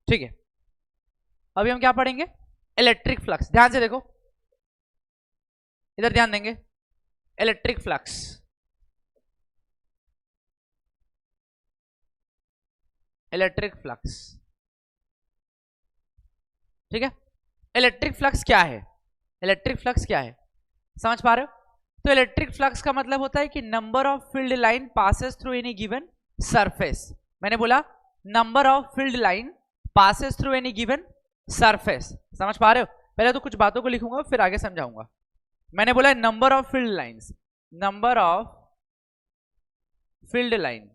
ठीक है, अभी हम क्या पढ़ेंगे? Electric flux. ध्यान से देखो, इधर ध्यान देंगे। इलेक्ट्रिक फ्लक्स, इलेक्ट्रिक फ्लक्स, ठीक है। इलेक्ट्रिक फ्लक्स क्या है? इलेक्ट्रिक फ्लक्स क्या है, समझ पा रहे हो? तो इलेक्ट्रिक फ्लक्स का मतलब होता है कि number of field line passes through any given surface. मैंने बोला number of field line passes through any given surface. समझ पा रहे हो? पहले तो कुछ बातों को लिखूंगा फिर आगे समझाऊंगा। मैंने बोला number of field lines, number of field line,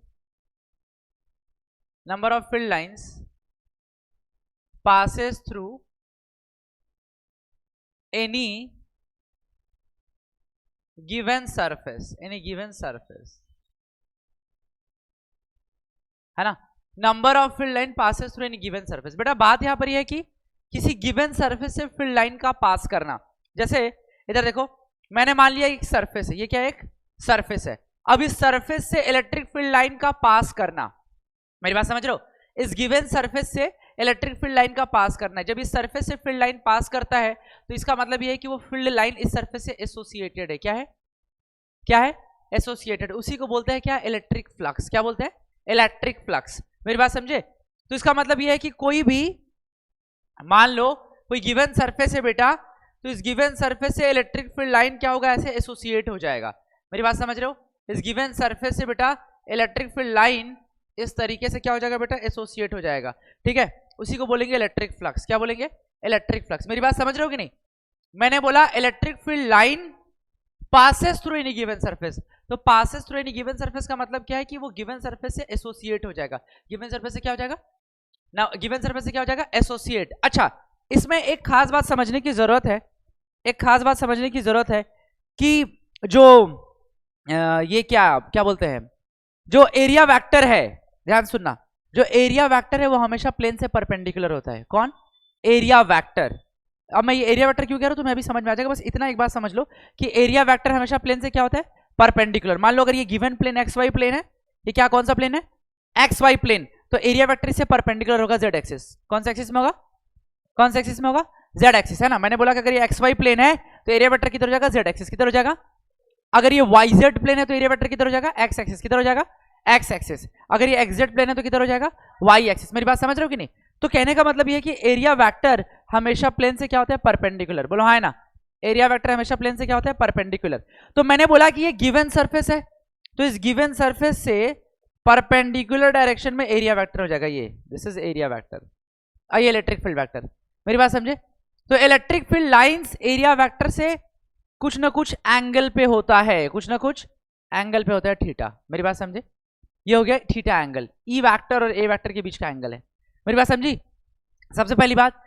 number of field lines passes through any given surface, any given surface, है ना। Number of field line passes through any given surface. बेटा बात यहां पर यह है कि किसी गिवन सरफेस से फील्ड लाइन का पास करना। जैसे इधर देखो, मैंने मान लिया एक सरफेस है, ये क्या है? एक सरफेस है। अब इस सरफेस से इलेक्ट्रिक फील्ड लाइन का पास करना, मेरी बात समझ रहे हो? इस गिवन सरफेस से इलेक्ट्रिक फील्ड लाइन का पास करना है। जब इस सरफेस से फील्ड लाइन पास करता है तो इसका मतलब यह है कि वो फील्ड लाइन इस सरफेस से एसोसिएटेड है। क्या है? क्या है? एसोसिएटेड। उसी को बोलते हैं क्या? Electric flux. क्या बोलते हैं? Electric flux. मेरी बात समझे? तो इसका मतलब यह है कि कोई भी, मान लो कोई गिवन सरफेस है बेटा, तो इस गिवन सरफेस से इलेक्ट्रिक फील्ड लाइन क्या होगा? ऐसे एसोसिएट हो जाएगा। मेरी बात समझ रहे हो? इस गिवन सरफेस से बेटा इलेक्ट्रिक फील्ड लाइन इस तरीके से क्या हो जाएगा बेटा? एसोसिएट हो जाएगा। ठीक है, उसी को बोलेंगे इलेक्ट्रिक फ्लक्स। क्या बोलेंगे? Electric flux. मेरी बात समझ रहे हो कि नहीं? मैंने बोला electric field line passes through any given surface. तो passes through any given surface का मतलब क्या है? कि वो गिवन सरफेस से एसोसिएट हो जाएगा। गिवन सरफेस से क्या हो जाएगा ना? गिवन सरफेस से क्या हो जाएगा? एसोसिएट। अच्छा, इसमें एक खास बात समझने की जरूरत है, एक खास बात समझने की जरूरत है कि जो ये क्या बोलते हैं, जो एरिया वेक्टर है, ध्यान सुनना, जो एरिया वेक्टर है वो हमेशा प्लेन से परपेंडिकुलर होता है। कौन? Area vector. अब मैं ये एरिया वेक्टर क्यों कह रहा हूं तुम्हें अभी समझ में आ जाएगा। बस इतना एक बात समझ लो कि एरिया वेक्टर हमेशा प्लेन से क्या होता है? परपेंडिकुलर। मान लो अगर ये given plane X Y plane है, ये क्या कौन सा प्लेन है? X Y plane. तो एरिया वेक्टर इससे परपेंडिकुलर होगा जेड एक्सिस। कौन सा एक्सिस में होगा? कौन सा एक्सिस में होगा? जेड एक्सिस, है ना। मैंने बोला कि अगर ये एक्स वाई प्लेन है तो एरिया वेक्टर किधर हो जाएगा? Z axis. किधर हो जाएगा? अगर ये वाई जेड प्लेन है तो एरिया वेक्टर किधर हो जाएगा? X axis. किधर हो जाएगा? X axis. अगर ये एक्स जेड प्लेन है तो किधर हो जाएगा? Y axis. मेरी बात समझ रहे हो कि नहीं? तो कहने का मतलब ये है कि एरिया वेक्टर हमेशा प्लेन से क्या होता है? परपेंडिकुलर। बोलो हाँ, है ना। एरिया वेक्टर हमेशा प्लेन से क्या होता है? परपेंडिकुलर। तो मैंने बोला कि ये गिवन सरफेस है, तो इस गिवन सरफेस से परपेंडिकुलर डायरेक्शन में एरिया वेक्टर हो जाएगा। ये दिस इज एरिया वेक्टर। आइए इलेक्ट्रिक फील्ड वेक्टर। मेरी बात समझे? तो electric field lines area vector से कुछ ना कुछ एंगल पे होता है, कुछ ना कुछ एंगल पे होता है, थीटा। मेरी बात समझे? ये हो गया थीटा एंगल। ई वेक्टर और ए वेक्टर के बीच का एंगल है। मेरी बात समझी? सबसे पहली बात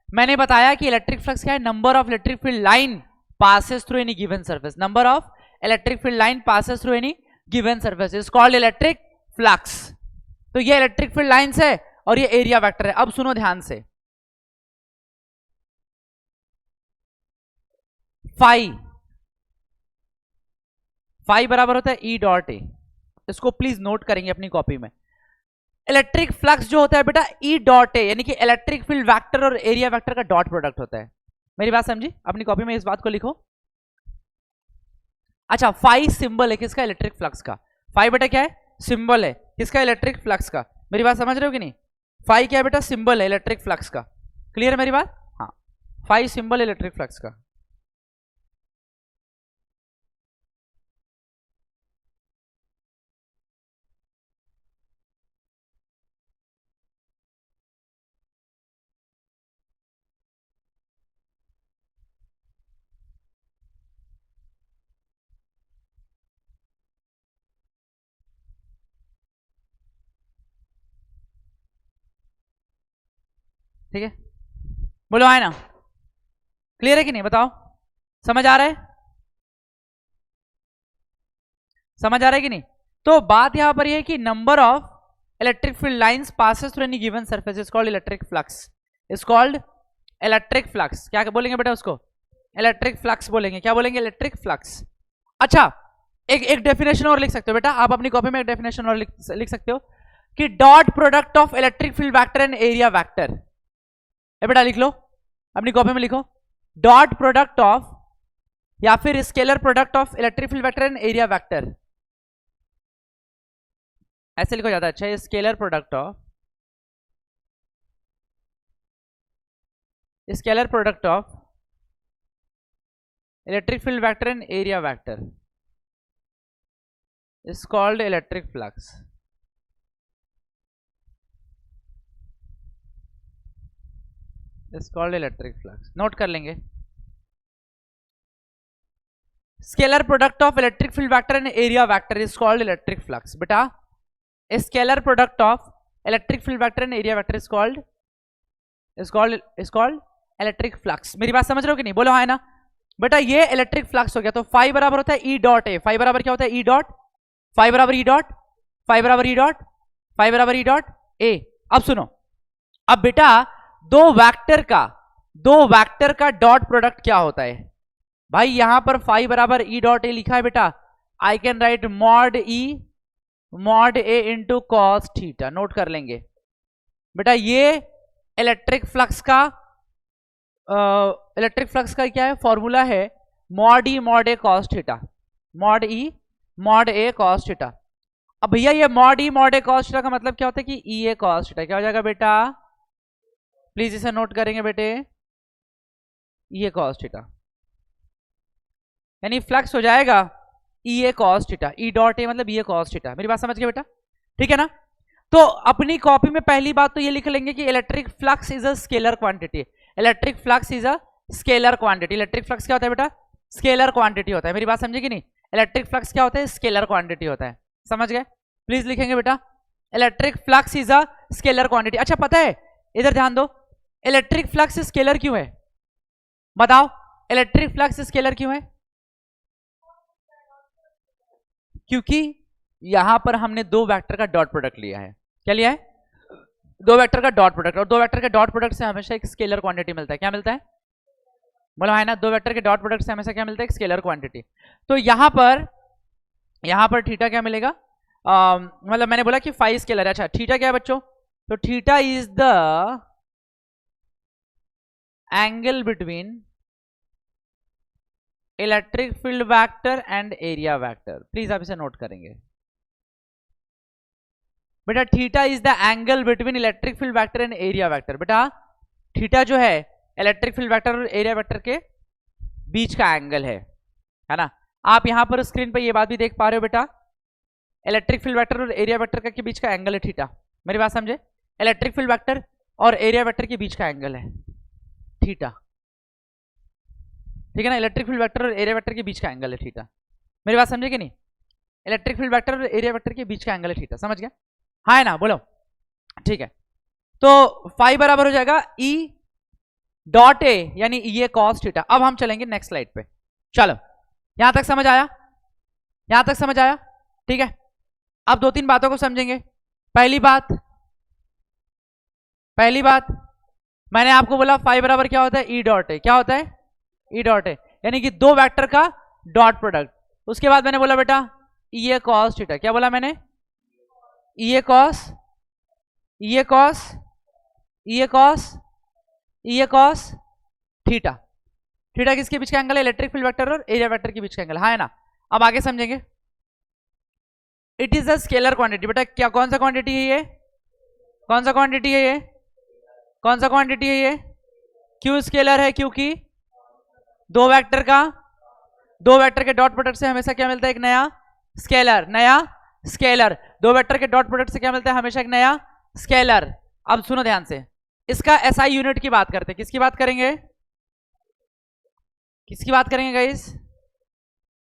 मैंने बताया कि इलेक्ट्रिक फ्लक्स क्या है? Number of electric field line passes through any given surface. Number of electric field line passes through any given surface is called electric flux. तो ये इलेक्ट्रिक फील्ड लाइंस है और ये एरिया वेक्टर है। अब सुनो ध्यान से, फाई बराबर होता है ई डॉट ए। इसको प्लीज नोट करेंगे अपनी कॉपी में। इलेक्ट्रिक फ्लक्स जो होता है बेटा ई डॉट ए, यानी कि इलेक्ट्रिक फील्ड वेक्टर और एरिया वेक्टर का डॉट प्रोडक्ट होता है। मेरी बात समझी? अपनी कॉपी में इस बात को लिखो। अच्छा, फाई सिंबल है किसका? इलेक्ट्रिक फ्लक्स का। फाई बेटा क्या है? सिंबल है किसका? इलेक्ट्रिक फ्लक्स का। मेरी बात समझ रहे हो कि नहीं? फाई क्या है बेटा? सिंबल है इलेक्ट्रिक फ्लक्स का। क्लियर है मेरी बात? हाँ, फाई सिंबल इलेक्ट्रिक फ्लक्स का। ठीक है, बोलो आए ना। क्लियर है कि नहीं? बताओ, समझ आ रहा है? समझ आ रहा है कि नहीं? तो बात यहां पर यह है कि number of electric field lines passes through any given surface is called electric flux. Is called electric flux. क्या बोलेंगे बेटा उसको? इलेक्ट्रिक फ्लक्स बोलेंगे। क्या बोलेंगे? Electric flux. अच्छा, एक डेफिनेशन और लिख सकते हो बेटा आप अपनी कॉपी में। एक डेफिनेशन और लिख सकते हो कि dot product of electric field vector and area vector, बेटा लिख लो अपनी कॉपी में, लिखो डॉट प्रोडक्ट ऑफ या फिर scalar product of electric field vector and area vector, ऐसे लिखो ज्यादा अच्छा है, scalar product of electric field vector and area vector is called electric flux. Is called electric flux. Note कर लेंगे, scalar product of electric field vector and area vector is called electric flux. बेटा scalar product of electric field vector and area vector is called electric flux. मेरी बात समझ रहे हो कि नहीं, बोलो हाँ है ना। बेटा ये इलेक्ट्रिक फ्लक्स हो गया, तो फाई बराबर होता है ई डॉट ए, फाई बराबर क्या होता है ई डॉट, फाई बराबर ई डॉट, फाई बराबर ई डॉट, फाई बराबर ई डॉट ए। अब सुनो, अब बेटा दो वेक्टर का डॉट प्रोडक्ट क्या होता है भाई, यहां पर फाई बराबर ई डॉट ए लिखा है बेटा, I can write mod A into cos theta, note कर लेंगे बेटा। ये इलेक्ट्रिक फ्लक्स का क्या है फॉर्मूला है, मॉड ई मॉड ए कॉस थीटा, मॉड ई मॉड ए कॉस थीटा। अब भैया ये मॉड ई मॉड ए कॉस थीटा का मतलब क्या होता है कि ई ए कॉस थीटा, क्या हो जाएगा बेटा, प्लीज इसे नोट करेंगे बेटे, ई ए कॉस थीटा, यानी फ्लक्स हो जाएगा E A cos theta, E dot A मतलब ई ए कॉस थीटा। मेरी बात समझ गए बेटा, ठीक है ना। तो अपनी कॉपी में पहली बात तो ये लिख लेंगे कि electric flux is a scalar quantity, electric flux is a scalar quantity. Electric flux क्या होता है बेटा, स्केलर क्वांटिटी होता है। मेरी बात समझे कि नहीं, इलेक्ट्रिक फ्लक्स क्या होता है, स्केलर क्वांटिटी होता है, समझ गए। प्लीज लिखेंगे बेटा electric flux is a scalar quantity. अच्छा पता है, इधर ध्यान दो, इलेक्ट्रिक फ्लक्स स्केलर क्यों है, बताओ इलेक्ट्रिक फ्लक्स स्केलर क्यों है, क्योंकि यहां पर हमने दो वेक्टर का डॉट प्रोडक्ट लिया है। क्या लिया है, दो वेक्टर का डॉट प्रोडक्ट, और दो वेक्टर के डॉट प्रोडक्ट से हमेशा एक स्केलर क्वांटिटी मिलता है। क्या मिलता है, बोलो है ना, दो वेक्टर के डॉट प्रोडक्ट से हमेशा क्या मिलता है, एक स्केलर क्वांटिटी। तो यहां पर थीटा क्या मिलेगा, मतलब मैंने बोला कि फाई स्केलर है। अच्छा थीटा क्या है बच्चों, तो theta is the angle between electric field vector and area vector. Please आप इसे नोट करेंगे बेटा, theta is the angle between electric field vector and area vector. बेटा थीटा जो है इलेक्ट्रिक फील्ड वेक्टर और एरिया वेक्टर के बीच का एंगल है ना। आप यहां पर स्क्रीन पर ये बात भी देख पा रहे हो बेटा, इलेक्ट्रिक फील्ड वेक्टर और एरिया वेक्टर के बीच का एंगल है थीटा। मेरी बात समझे, इलेक्ट्रिक फील्ड वेक्टर और एरिया वेक्टर के बीच का एंगल है थीटा, ठीक है ना। इलेक्ट्रिक फील्ड वेक्टर और एरिया वेक्टर के बीच का एंगल है थीटा। मेरी बात समझे कि नहीं, इलेक्ट्रिक फील्ड वेक्टर और एरिया वेक्टर के बीच का एंगल है थीटा, समझ गया, हाँ है ना, बोलो ठीक है। तो फाई बराबर हो जाएगा ई डॉट ए यानी ई ए कॉस थीटा। अब हम चलेंगे नेक्स्ट स्लाइड पे, चलो यहां तक समझ आया, यहां तक समझ आया, ठीक है। अब दो तीन बातों को समझेंगे। पहली बात मैंने आपको बोला फाई बराबर क्या होता है ई डॉट ए, क्या होता है ई डॉट ए, यानी कि दो वेक्टर का डॉट प्रोडक्ट। उसके बाद मैंने बोला बेटा ई ए कॉस थीटा, क्या बोला मैंने, ई ए कॉस थीटा। थीटा किसके बीच का एंगल है, इलेक्ट्रिक फील्ड वेक्टर और एरिया वेक्टर के बीच का एंगल, हाँ है ना। अब आगे समझेंगे, it is a scalar quantity. बेटा क्या, कौन सा क्वांटिटी है ये, कौन सा क्वांटिटी है ये, कौन सा क्वांटिटी है ये, क्यों स्केलर है, क्योंकि दो वेक्टर के डॉट प्रोडक्ट से हमेशा क्या मिलता है, एक नया स्केलर। दो वेक्टर के डॉट प्रोडक्ट से क्या मिलता है, हमेशा एक नया स्केलर। अब सुनो ध्यान से, इसका एसआई यूनिट की बात करते हैं, किसकी बात करेंगे गाइस,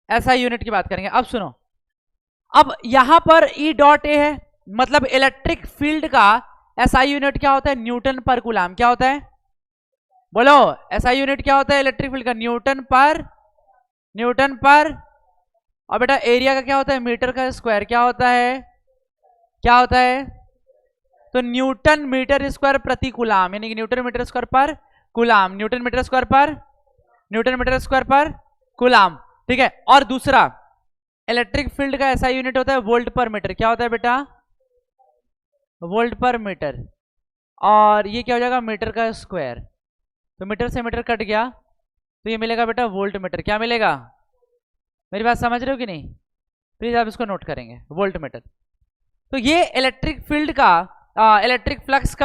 एसआई यूनिट की बात करेंगे। अब सुनो, अब यहां पर ई डॉट ए है, मतलब इलेक्ट्रिक फील्ड का एसआई यूनिट क्या होता है, न्यूटन पर कूलाम। क्या होता है, बोलो एसआई यूनिट क्या होता है इलेक्ट्रिक फील्ड का, न्यूटन पर। और बेटा एरिया का क्या होता है, मीटर का स्क्वायर। क्या होता है, तो न्यूटन मीटर स्क्वायर प्रति कूलाम, यानी कि न्यूटन मीटर स्क्वायर पर कूलाम, न्यूटन मीटर स्क्वायर पर कूलाम, ठीक है। और दूसरा इलेक्ट्रिक फील्ड का ऐसा यूनिट होता है वोल्ट पर मीटर। क्या होता है बेटा, वोल्ट पर मीटर, और ये क्या हो जाएगा मीटर का स्क्वायर, तो मीटर से मीटर कट गया तो ये मिलेगा बेटा वोल्ट मीटर। क्या मिलेगा, मेरी बात समझ रहे हो कि नहीं, प्लीज आप इसको नोट करेंगे, वोल्ट मीटर। तो ये इलेक्ट्रिक फील्ड का इलेक्ट्रिक फ्लक्स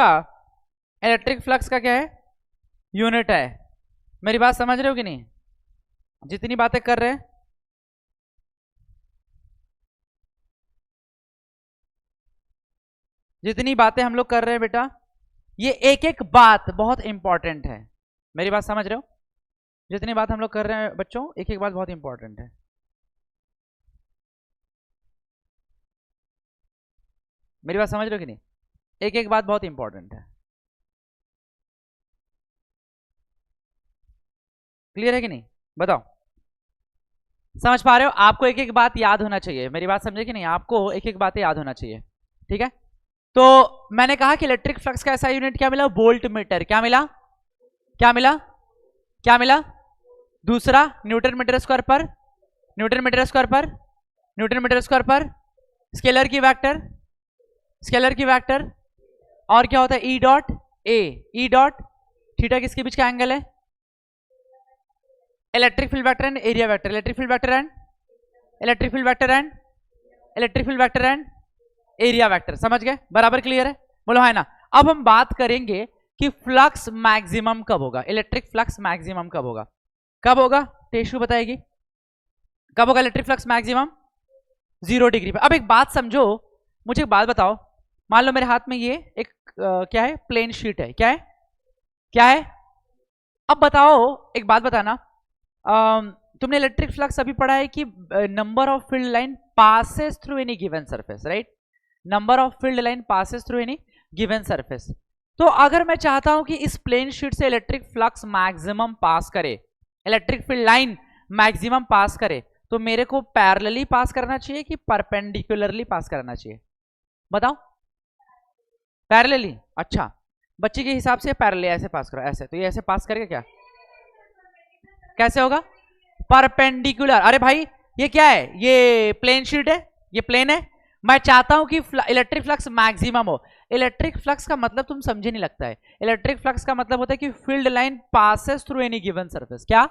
का क्या है, यूनिट है। मेरी बात समझ रहे हो कि नहीं, जितनी बातें कर रहे हैं, जितनी बातें हम लोग कर रहे हैं बेटा, ये एक एक बात बहुत इंपॉर्टेंट है। मेरी बात समझ रहे हो, जितनी बात हम लोग कर रहे हैं बच्चों, एक एक बात बहुत इंपॉर्टेंट है। मेरी बात समझ रहे हो कि नहीं, एक एक बात बहुत इंपॉर्टेंट है। क्लियर है कि नहीं, बताओ, समझ पा रहे हो, आपको एक एक बात याद होना चाहिए। मेरी बात समझे कि नहीं, आपको एक एक बातें याद होना चाहिए, ठीक है। तो मैंने कहा कि इलेक्ट्रिक फ्लक्स का ऐसा यूनिट क्या मिला, वोल्ट मीटर। क्या मिला, क्या मिला, क्या मिला, दूसरा न्यूटन मीटर स्क्वायर पर, न्यूटन मीटर स्क्वायर पर, न्यूटन मीटर स्क्वायर पर, स्केलर की वेक्टर, स्केलर की वेक्टर, और क्या होता है ई डॉट ए, ई डॉट थीटा किसके बीच का एंगल है, electric field vector and area vector, electric field vector and electric field vector and electric field vector and area vector. समझ गए, बराबर क्लियर है, बोलो है ना। अब हम बात करेंगे कि फ्लक्स मैक्सिमम कब होगा, इलेक्ट्रिक फ्लक्स मैक्सिमम कब होगा, कब होगा, टेशु बताएगी कब होगा इलेक्ट्रिक फ्लक्स मैक्सिमम, 0 डिग्री पे। अब एक बात समझो, मुझे एक बात बताओ, मान लो मेरे हाथ में ये एक क्या है, प्लेन शीट है, क्या है, क्या है। अब बताओ, एक बात बताना, तुमने इलेक्ट्रिक फ्लक्स अभी पढ़ा है कि number of field line passes through any given surface, right, number of field line passes through any given surface. तो अगर मैं चाहता हूं कि इस प्लेन शीट से इलेक्ट्रिक फ्लक्स मैक्सिमम पास करे, electric field line maximum pass करे, तो मेरे को पैरेलली पास करना चाहिए कि परपेंडिकुलरली पास करना चाहिए, बताओ, पैरेलली। अच्छा, बच्चे के हिसाब से पैरेलली ऐसे पास करो, ऐसे, तो ये ऐसे पास करेगा क्या, कैसे होगा, परपेंडिकुलर। अरे भाई ये क्या है, ये प्लेन शीट है, ये प्लेन है, मैं चाहता हूं कि इलेक्ट्रिक फ्लक्स मैक्सिमम हो। इलेक्ट्रिक फ्लक्स का मतलब तुम समझे नहीं लगता है, इलेक्ट्रिक फ्लक्स का मतलब होता है कि field line passes through any given surface. क्या,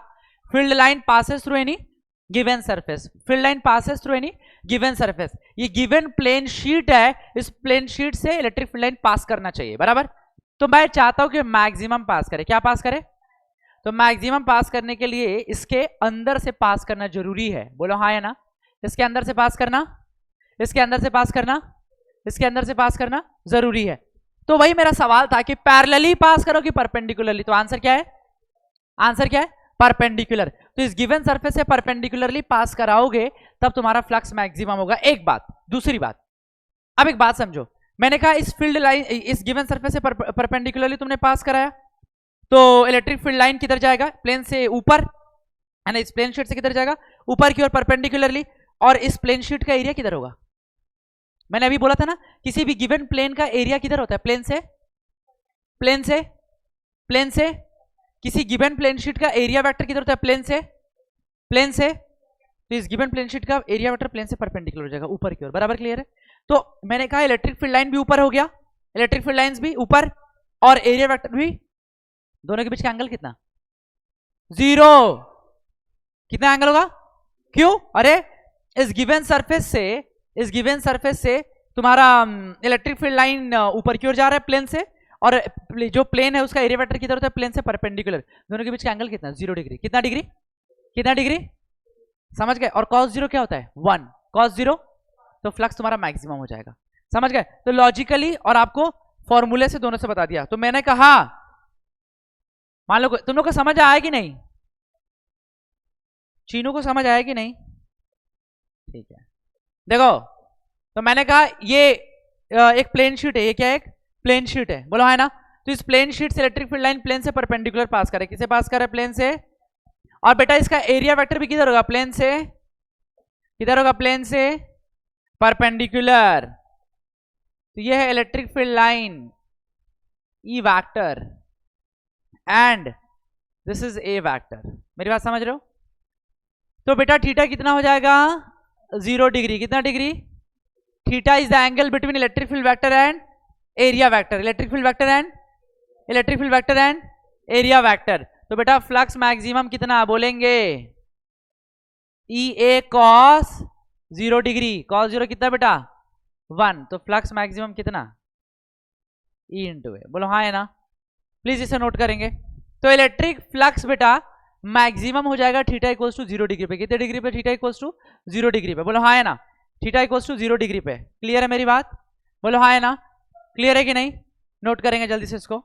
field line passes through any given surface, field line passes through any given surface. ये गिवन प्लेन शीट है, इस प्लेन शीट से इलेक्ट्रिक फील्ड लाइन पास करना चाहिए, बराबर। तो मैं चाहता हूं कि मैक्सिमम पास करे, क्या पास करे, तो मैक्सिमम पास करने के लिए इसके अंदर से पास करना जरूरी है, बोलो हाँ या ना, इसके अंदर से पास करना, इसके अंदर से पास करना, इसके अंदर से पास करना जरूरी है। तो वही मेरा सवाल था कि पैरेलली पास करो कि परपेंडिकुलरली, तो आंसर क्या है, आंसर क्या है, परपेंडिकुलर। तो इस गिवन सरफेस से परपेंडिकुलरली पास कराओगे तब तुम्हारा फ्लक्स मैक्सिमम होगा, एक बात। दूसरी बात, अब एक बात समझो, मैंने कहा इस फील्ड लाइन, इस गिवन सरफेस से परपेंडिकुलरली तुमने पास कराया, तो इलेक्ट्रिक फील्ड लाइन किधर जाएगा, प्लेन से ऊपर, है ना, इस प्लेन शीट से किधर जाएगा, ऊपर की ओर परपेंडिकुलरली। और इस प्लेन शीट का एरिया किधर होगा, मैंने अभी बोला था ना, किसी भी गिवन प्लेन का एरिया किधर होता है, प्लेन से, प्लेन से, प्लेन से, किसी गिवन प्लेन शीट का एरिया वेक्टर किधर होता है, प्लेन से, प्लेन से। तो इस गिवन प्लेन शीट का एरिया वेक्टर प्लेन से परपेंडिकुलर हो जाएगा ऊपर की ओर, बराबर क्लियर है। तो मैंने कहा इलेक्ट्रिक फील्ड लाइन भी ऊपर हो गया, इलेक्ट्रिक फील्ड लाइंस भी ऊपर, और एरिया वेक्टर भी, दोनों के बीच का एंगल कितना, 0। कितना एंगल होगा, क्यों, अरे इस गिवन सरफेस से, इस गिवन सरफेस से तुम्हारा इलेक्ट्रिक फील्ड लाइन ऊपर की ओर जा रहा है प्लेन से, और जो प्लेन है उसका एरिया वेक्टर किधर होता है, प्लेन से परपेंडिकुलर, दोनों के बीच का एंगल कितना, 0 डिग्री। कितना डिग्री, कितना डिग्री, समझ गए। और cos 0 क्या होता है, 1, cos 0, तो फ्लक्स तुम्हारा मैक्सिमम हो जाएगा, समझ गए। तो लॉजिकली, और आपको फॉर्मूले से दोनों से बता दिया। तो मैंने कहा, मान लो तुम लोग को समझ आया कि नहीं, चीनू को समझ आया कि नहीं, ठीक है। देखो, तो मैंने कहा ये एक प्लेन शीट है, ये क्या है, एक प्लेन शीट है, बोलो है ना। तो इस प्लेन शीट से इलेक्ट्रिक फील्ड लाइन प्लेन से परपेंडिकुलर पास करे, किसे पास करे, प्लेन से। और बेटा इसका एरिया वेक्टर भी किधर होगा, प्लेन से, किधर होगा, प्लेन से परपेंडिकुलर। तो ये है electric field line E vector and this is a vector. मेरी बात समझ रहे हो। तो बेटा थीटा कितना हो जाएगा, 0 डिग्री। कितना degree, theta is the angle between electric field vector and area vector, electric field vector and electric field vector and area vector. तो बेटा फ्लक्स मैक्सिमम कितना बोलेंगे, ई ए कॉस 0 डिग्री, कॉस 0 कितना बेटा 1, तो फ्लक्स मैक्सिमम कितना E into ए, बोलो हाँ है ना, प्लीज इसे नोट करेंगे। तो इलेक्ट्रिक फ्लक्स बेटा मैक्सिमम हो जाएगा थीटा इक्वल्स टू 0 डिग्री पे, कितने डिग्री पे, थीटा इक्वल्स टू 0 डिग्री पे, बोलो हाँ है ना, थीटा इक्वल्स टू 0 डिग्री पे। क्लियर है मेरी बात, बोलो हाँ है ना, क्लियर है कि नहीं, नोट करेंगे जल्दी से इसको,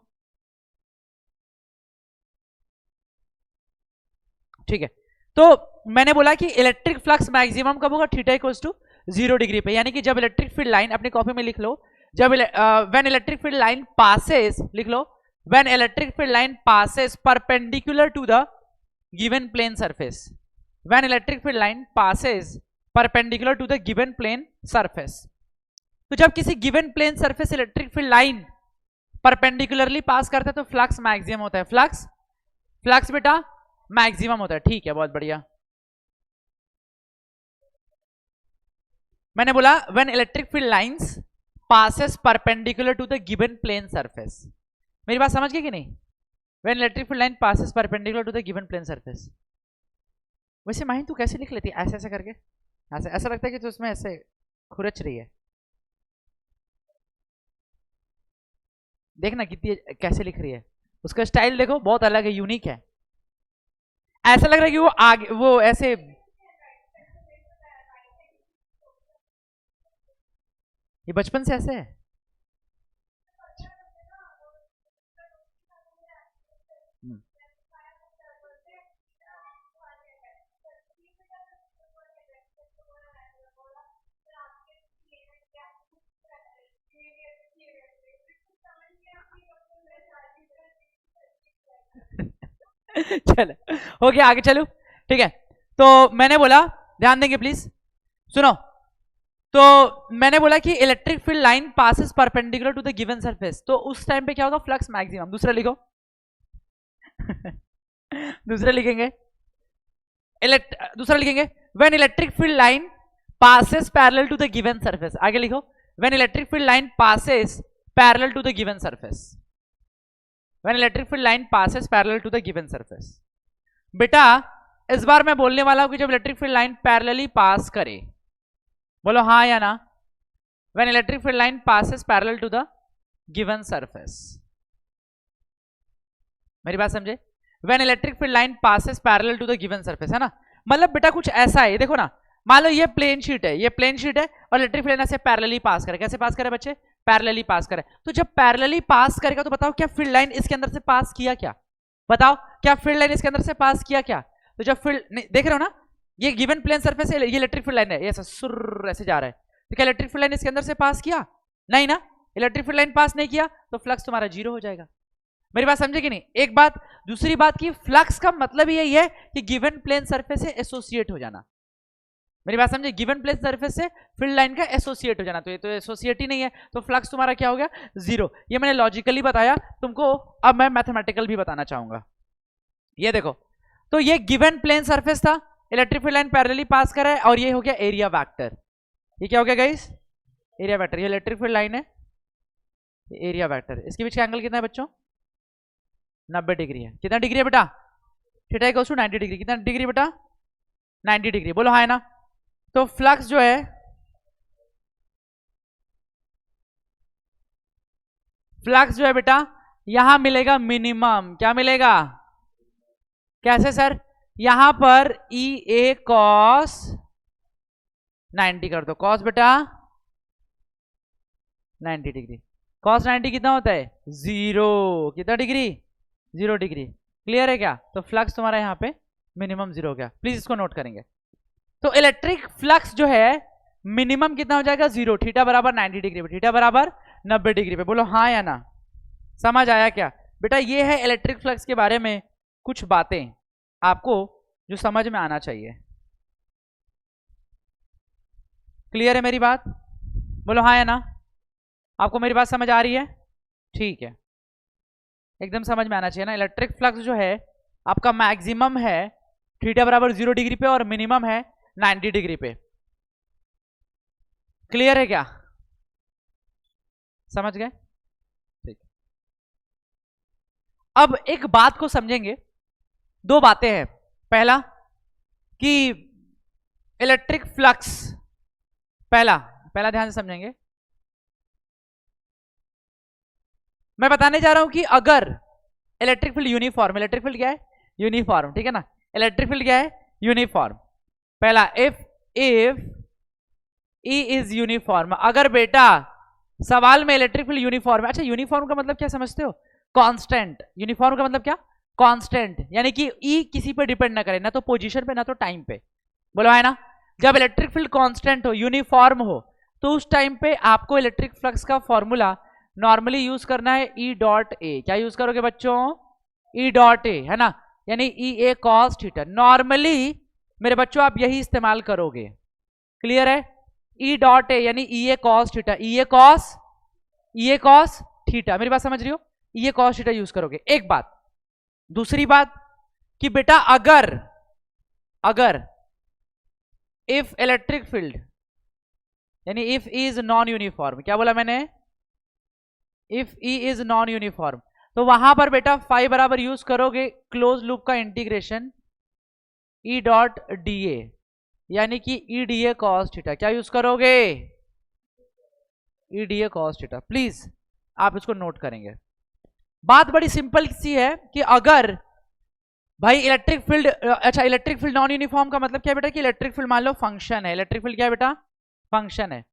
ठीक है। तो मैंने बोला कि इलेक्ट्रिक फ्लक्स मैक्सिमम कब होगा, थीटा इक्वल्स टू 0 डिग्री पे, यानी कि जब इलेक्ट्रिक फील्ड लाइन, अपनी कॉपी में लिख लो, जब when electric field line passes, लिख लो, when electric field line passes perpendicular to the given plane surface, when electric field line passes perpendicular to the given plane surface. तो जब किसी given plane surface electric field line perpendicularly pass करता है तो flux maximum होता है, flux बेटा maximum होता है, ठीक है, बहुत बढ़िया। मैंने बोला when electric field lines passes perpendicular to the given plane surface, मेरी बात समझ गए कि नहीं, when electric field line passes perpendicular to the given plane surface. वैसे माहिन तू कैसे लिख लेती है ऐसे ऐसे करके, ऐसे ऐसा लगता है कि तू उसमें ऐसे खुरच रही है, देखना कितनी कैसे लिख रही है, उसका स्टाइल देखो बहुत अलग है, यूनिक है, ऐसा लग रहा है कि वो आगे वो ऐसे, ये बचपन से ऐसे है। चलो हो गया, आगे चलो, ठीक है। तो मैंने बोला, ध्यान देंगे प्लीज, सुनो, तो मैंने बोला कि electric field line passes perpendicular to the given surface, तो उस टाइम पे क्या होगा, फ्लक्स मैक्सिमम, दूसरा लिखो दूसरा लिखेंगे, दूसरा लिखेंगे when electric field line passes parallel to the given surface, आगे लिखो when electric field line passes parallel to the given surface, when electric field line passes parallel to the given surface. बेटा इस बार मैं बोलने वाला हूं कि जब electric field line parallelly pass करे, बोलो हाँ या ना, when electric field line passes parallel to the given surface, मेरी बात समझे, when electric field line passes parallel to the given surface, है ना, मतलब बेटा कुछ ऐसा है, देखो ना, मान लो ये प्लेन शीट है, ये प्लेन शीट है और इलेक्ट्रिक फील्ड लाइन से पैरेलली पास करे, कैसे पास करे बच्चे, पैरेलली पास करे, तो जब पैरेलली पास करेगा तो बताओ क्या फील्ड लाइन इसके अंदर से पास किया क्या, बताओ क्या फील्ड लाइन इसके अंदर से पास किया क्या, तो जब फील्ड देख रहे हो ना, ये गिवन प्लेन सरफेस है, ये इलेक्ट्रिक फील्ड लाइन है, ऐसा सुर ऐसे जा रहा है, तो क्या इलेक्ट्रिक फील्ड लाइन इसके अंदर से पास किया, नहीं ना, इलेक्ट्रिक फील्ड लाइन पास नहीं किया तो फ्लक्स तुम्हारा 0 हो जाएगा। मेरी बात समझे कि नहीं, एक बात, दूसरी बात की फ्लक्स का मतलब यही है कि गिवन प्लेन सरफेस से एसोसिएट हो जाना, मेरी बात समझे, गिवन प्लेन सरफेस से फील्ड लाइन का एसोसिएट हो जाना, तो ये तो एसोसिएट ही नहीं है, तो फ्लक्स तुम्हारा क्या हो गया 0। ये मैंने लॉजिकली बताया तुमको, अब मैं मैथमेटिकल भी बताना चाहूंगा। ये देखो, तो ये गिवन प्लेन सरफेस था, इलेक्ट्रिक फील्ड लाइन पैरेलली पास कर रहा है, और ये हो गया एरिया वेक्टर, ये क्या हो गया गाइस, एरिया वेक्टर, ये इलेक्ट्रिक फील्ड लाइन है, एरिया वेक्टर, इसके बीच का एंगल कितना है बच्चों, 90 डिग्री है, कितना डिग्री है बेटा, थीटा इक्वल्स टू 90 डिग्री, कितना डिग्री बेटा 90 डिग्री, बोलो हाँ है ना। तो फ्लक्स जो है, फ्लक्स जो है बेटा यहां मिलेगा मिनिमम, क्या मिलेगा, कैसे सर, यहां पर ई ए कॉस 90 कर दो, कॉस बेटा 90 डिग्री, कॉस 90 कितना होता है 0, कितना डिग्री 0 डिग्री, क्लियर है क्या, तो फ्लक्स तुम्हारा यहां पे मिनिमम 0 हो गया, प्लीज इसको नोट करेंगे। तो इलेक्ट्रिक फ्लक्स जो है मिनिमम कितना हो जाएगा 0, थीटा बराबर 90 डिग्री पे, थीटा बराबर 90 डिग्री पे, बोलो हाँ या ना, समझ आया क्या बेटा, ये है इलेक्ट्रिक फ्लक्स के बारे में कुछ बातें आपको जो समझ में आना चाहिए, क्लियर है मेरी बात, बोलो हाँ या ना, आपको मेरी बात समझ आ रही है, ठीक है, एकदम समझ में आना चाहिए ना। इलेक्ट्रिक फ्लक्स जो है आपका मैक्सिमम है थीटा बराबर 0 डिग्री पे और मिनिमम है 90 डिग्री पे, क्लियर है क्या, समझ गए, अब एक बात को समझेंगे, दो बातें हैं। पहला कि इलेक्ट्रिक फ्लक्स, पहला ध्यान से समझेंगे। मैं बताने जा रहा हूं कि अगर electric field uniform, electric field क्या है? यूनिफॉर्म, ठीक है ना। इलेक्ट्रिक फील्ड क्या है? यूनिफॉर्म। पहला, इफ ई इज यूनिफॉर्म, अगर बेटा सवाल में इलेक्ट्रिक फील्ड यूनिफॉर्म है। अच्छा, यूनिफॉर्म का मतलब क्या समझते हो? कांस्टेंट। यूनिफॉर्म का मतलब क्या? कांस्टेंट, यानी कि ई किसी पे डिपेंड ना करे, ना तो पोजीशन पे ना तो टाइम पे। बोलो है ना। जब इलेक्ट्रिक फील्ड कांस्टेंट हो, यूनिफॉर्म हो, तो उस टाइम पे आपको इलेक्ट्रिक फ्लक्स का फॉर्मूला नॉर्मली यूज करना है ई डॉट ए। क्या यूज करोगे बच्चों? ई डॉट ए, है ना, यानी ई ए कॉस थीटा। नॉर्मली मेरे बच्चों आप यही इस्तेमाल करोगे। क्लियर है? ई डॉट ए यानी ई A cos theta, E A cos theta. मेरी बात समझ रही हो? ई ए कॉस थीटा यूज करोगे। एक बात। दूसरी बात कि बेटा अगर इफ इलेक्ट्रिक फील्ड यानी if E is non uniform, क्या बोला मैंने? If E is non uniform, तो वहां पर बेटा फाई बराबर यूज करोगे क्लोज लूप का integration E dot D A, यानी कि E D A cos theta. क्या यूज करोगे? E D A cos theta. Please आप इसको नोट करेंगे। बात बड़ी सिंपल सी है कि अगर भाई इलेक्ट्रिक फील्ड, अच्छा इलेक्ट्रिक फील्ड नॉन यूनिफॉर्म का मतलब क्या बेटा? कि इलेक्ट्रिक फील्ड मान लो फंक्शन है। इलेक्ट्रिक फील्ड क्या है बेटा? फंक्शन है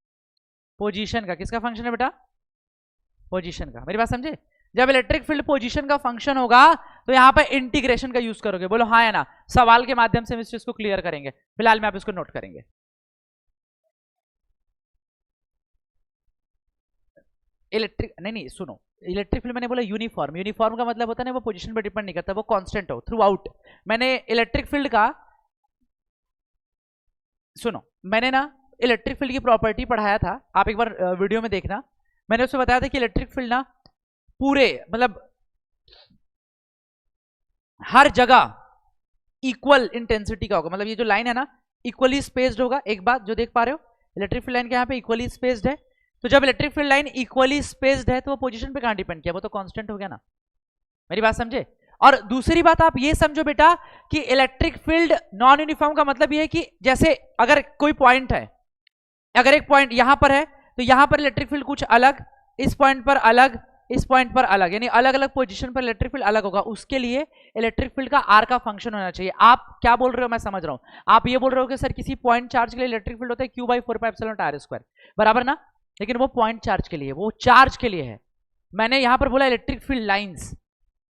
पोजीशन का। किसका फंक्शन है बेटा? पोजीशन का। मेरी बात समझे? जब इलेक्ट्रिक फील्ड पोजीशन का फंक्शन होगा तो यहां पर इंटीग्रेशन का यूज करोगे। बोलो हाँ या ना। सवाल के माध्यम से हम इस चीज को क्लियर करेंगे, फिलहाल में आप इसको नोट करेंगे। इलेक्ट्रिक नहीं सुनो, इलेक्ट्रिक फील्ड मैंने बोला यूनिफॉर्म। यूनिफॉर्म का मतलब होता है ना वो पोजीशन पर डिपेंड नहीं करता, वो कांस्टेंट हो थ्रू आउट। मैंने इलेक्ट्रिक फील्ड का, सुनो, मैंने ना इलेक्ट्रिक फील्ड की प्रॉपर्टी पढ़ाया था, आप एक बार वीडियो में देखना। मैंने उसमें बताया था कि इलेक्ट्रिक फील्ड ना पूरे मतलब हर जगह इक्वल इंटेंसिटी का होगा। मतलब ये जो लाइन है ना इक्वली स्पेस्ड होगा। एक बात जो देख पा रहे हो, इलेक्ट्रिक फील्ड लाइन के यहाँ पे इक्वली स्पेस्ड है। तो जब electric field line equally spaced है तो वो पोजीशन पे कहां डिपेंड किया? वो तो कांस्टेंट हो गया ना। मेरी बात समझे? और दूसरी बात आप ये समझो बेटा कि इलेक्ट्रिक फील्ड नॉन यूनिफॉर्म का मतलब ये है कि जैसे अगर कोई पॉइंट है, अगर एक पॉइंट यहां पर है तो यहां पर इलेक्ट्रिक फील्ड कुछ अलग, इस पॉइंट पर अलग, इस पॉइंट पर अलग, यानी अलग अलग पोजीशन पर इलेक्ट्रिक फील्ड अलग होगा। उसके लिए इलेक्ट्रिक फील्ड का आर का फंक्शन होना चाहिए। आप क्या बोल रहे हो? मैं समझ रहा हूं आप ये बोल रहे हो कि सर किसी पॉइंट चार्ज के लिए इलेक्ट्रिक फील्ड होता है क्यू बाई 4πε/r², बराबर ना। लेकिन वो पॉइंट चार्ज के लिए, वो चार्ज के लिए है। मैंने यहां पर बोला इलेक्ट्रिक फील्ड लाइंस,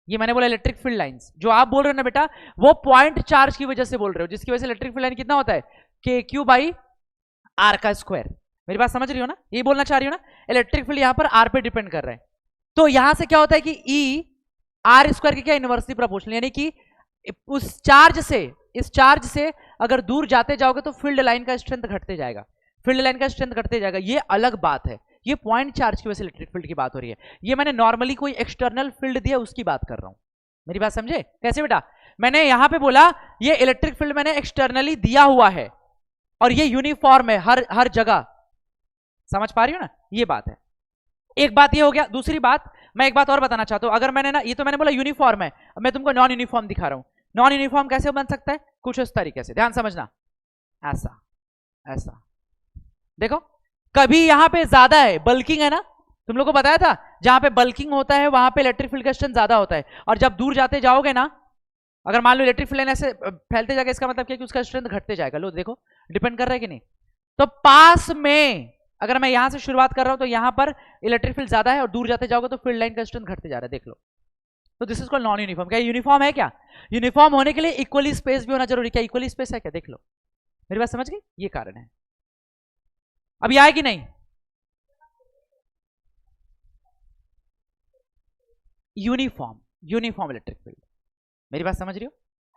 ये मैंने बोला इलेक्ट्रिक फील्ड लाइंस। जो आप बोल रहे हो ना बेटा वो पॉइंट चार्ज की वजह से बोल रहे हो, जिसकी वजह से इलेक्ट्रिक फील्ड लाइन कितना होता है? के क्यू बाई आर का स्क्वायर। मेरी बात समझ रही हो ना? ये बोलना चाह रही हो ना? इलेक्ट्रिक फील्ड यहां पर आर पे डिपेंड कर रहा है। तो यहां से क्या होता है कि ई आर स्क्वायर की क्या इनवर्सली प्रोपोर्शनल, यानी कि उस चार्ज से, इस चार्ज से अगर दूर जाते जाओगे तो फील्ड लाइन का स्ट्रेंथ घटते जाएगा, फील्ड लाइन का स्ट्रेंथ घटते जाएगा। ये अलग बात है, ये पॉइंट चार्ज की वजह से इलेक्ट्रिक फील्ड की बात हो रही है। ये मैंने नॉर्मली कोई एक्सटर्नल फील्ड दिया उसकी बात कर रहा हूं। मेरी बात समझे? कैसे बेटा? मैंने यहां पे बोला ये इलेक्ट्रिक फील्ड मैंने एक्सटर्नली दिया हुआ है और ये यूनिफॉर्म है हर जगह। समझ पा रही हो ना? ये बात है। एक बात ये हो गया। दूसरी बात मैं एक बात और बताना चाहता हूं। अगर मैंने ना, ये तो मैंने बोला यूनिफॉर्म है, मैं तुमको नॉन यूनिफॉर्म दिखा रहा हूं। नॉन यूनिफॉर्म कैसे बन सकता है? कुछ इस तरीके से, ध्यान समझना। ऐसा ऐसा देखो, कभी यहां पे ज्यादा है, बल्किंग है ना, तुम लोग को बताया था जहां पे बल्किंग होता है वहां पे इलेक्ट्रिक फील्ड का स्ट्रेंथ ज्यादा होता है। और जब दूर जाते जाओगे ना, अगर मान लो इलेक्ट्रिक फील्ड लाइन ऐसे फैलते जाएगा, इसका मतलब क्या कि उसका स्ट्रेंथ घटते जाएगा। लो देखो, डिपेंड कर रहा है कि नहीं। तो पास में अगर मैं यहां से शुरुआत कर रहा हूं तो यहां पर इलेक्ट्रिक फील्ड ज्यादा है और दूर जाते जाओगे तो फील्ड लाइन का स्ट्रेंथ घटते जा रहा है। देख लो। तो this is called non uniform. क्या यूनिफॉर्म है? क्या यूनिफॉर्म होने के लिए इक्वली स्पेस भी होना जरूरी। क्या इक्वली स्पेस है? क्या देख लो। मेरी बात समझ गई? ये कारण है। अभी आए कि नहीं? Uniform electric field. मेरी बात समझ रही हो?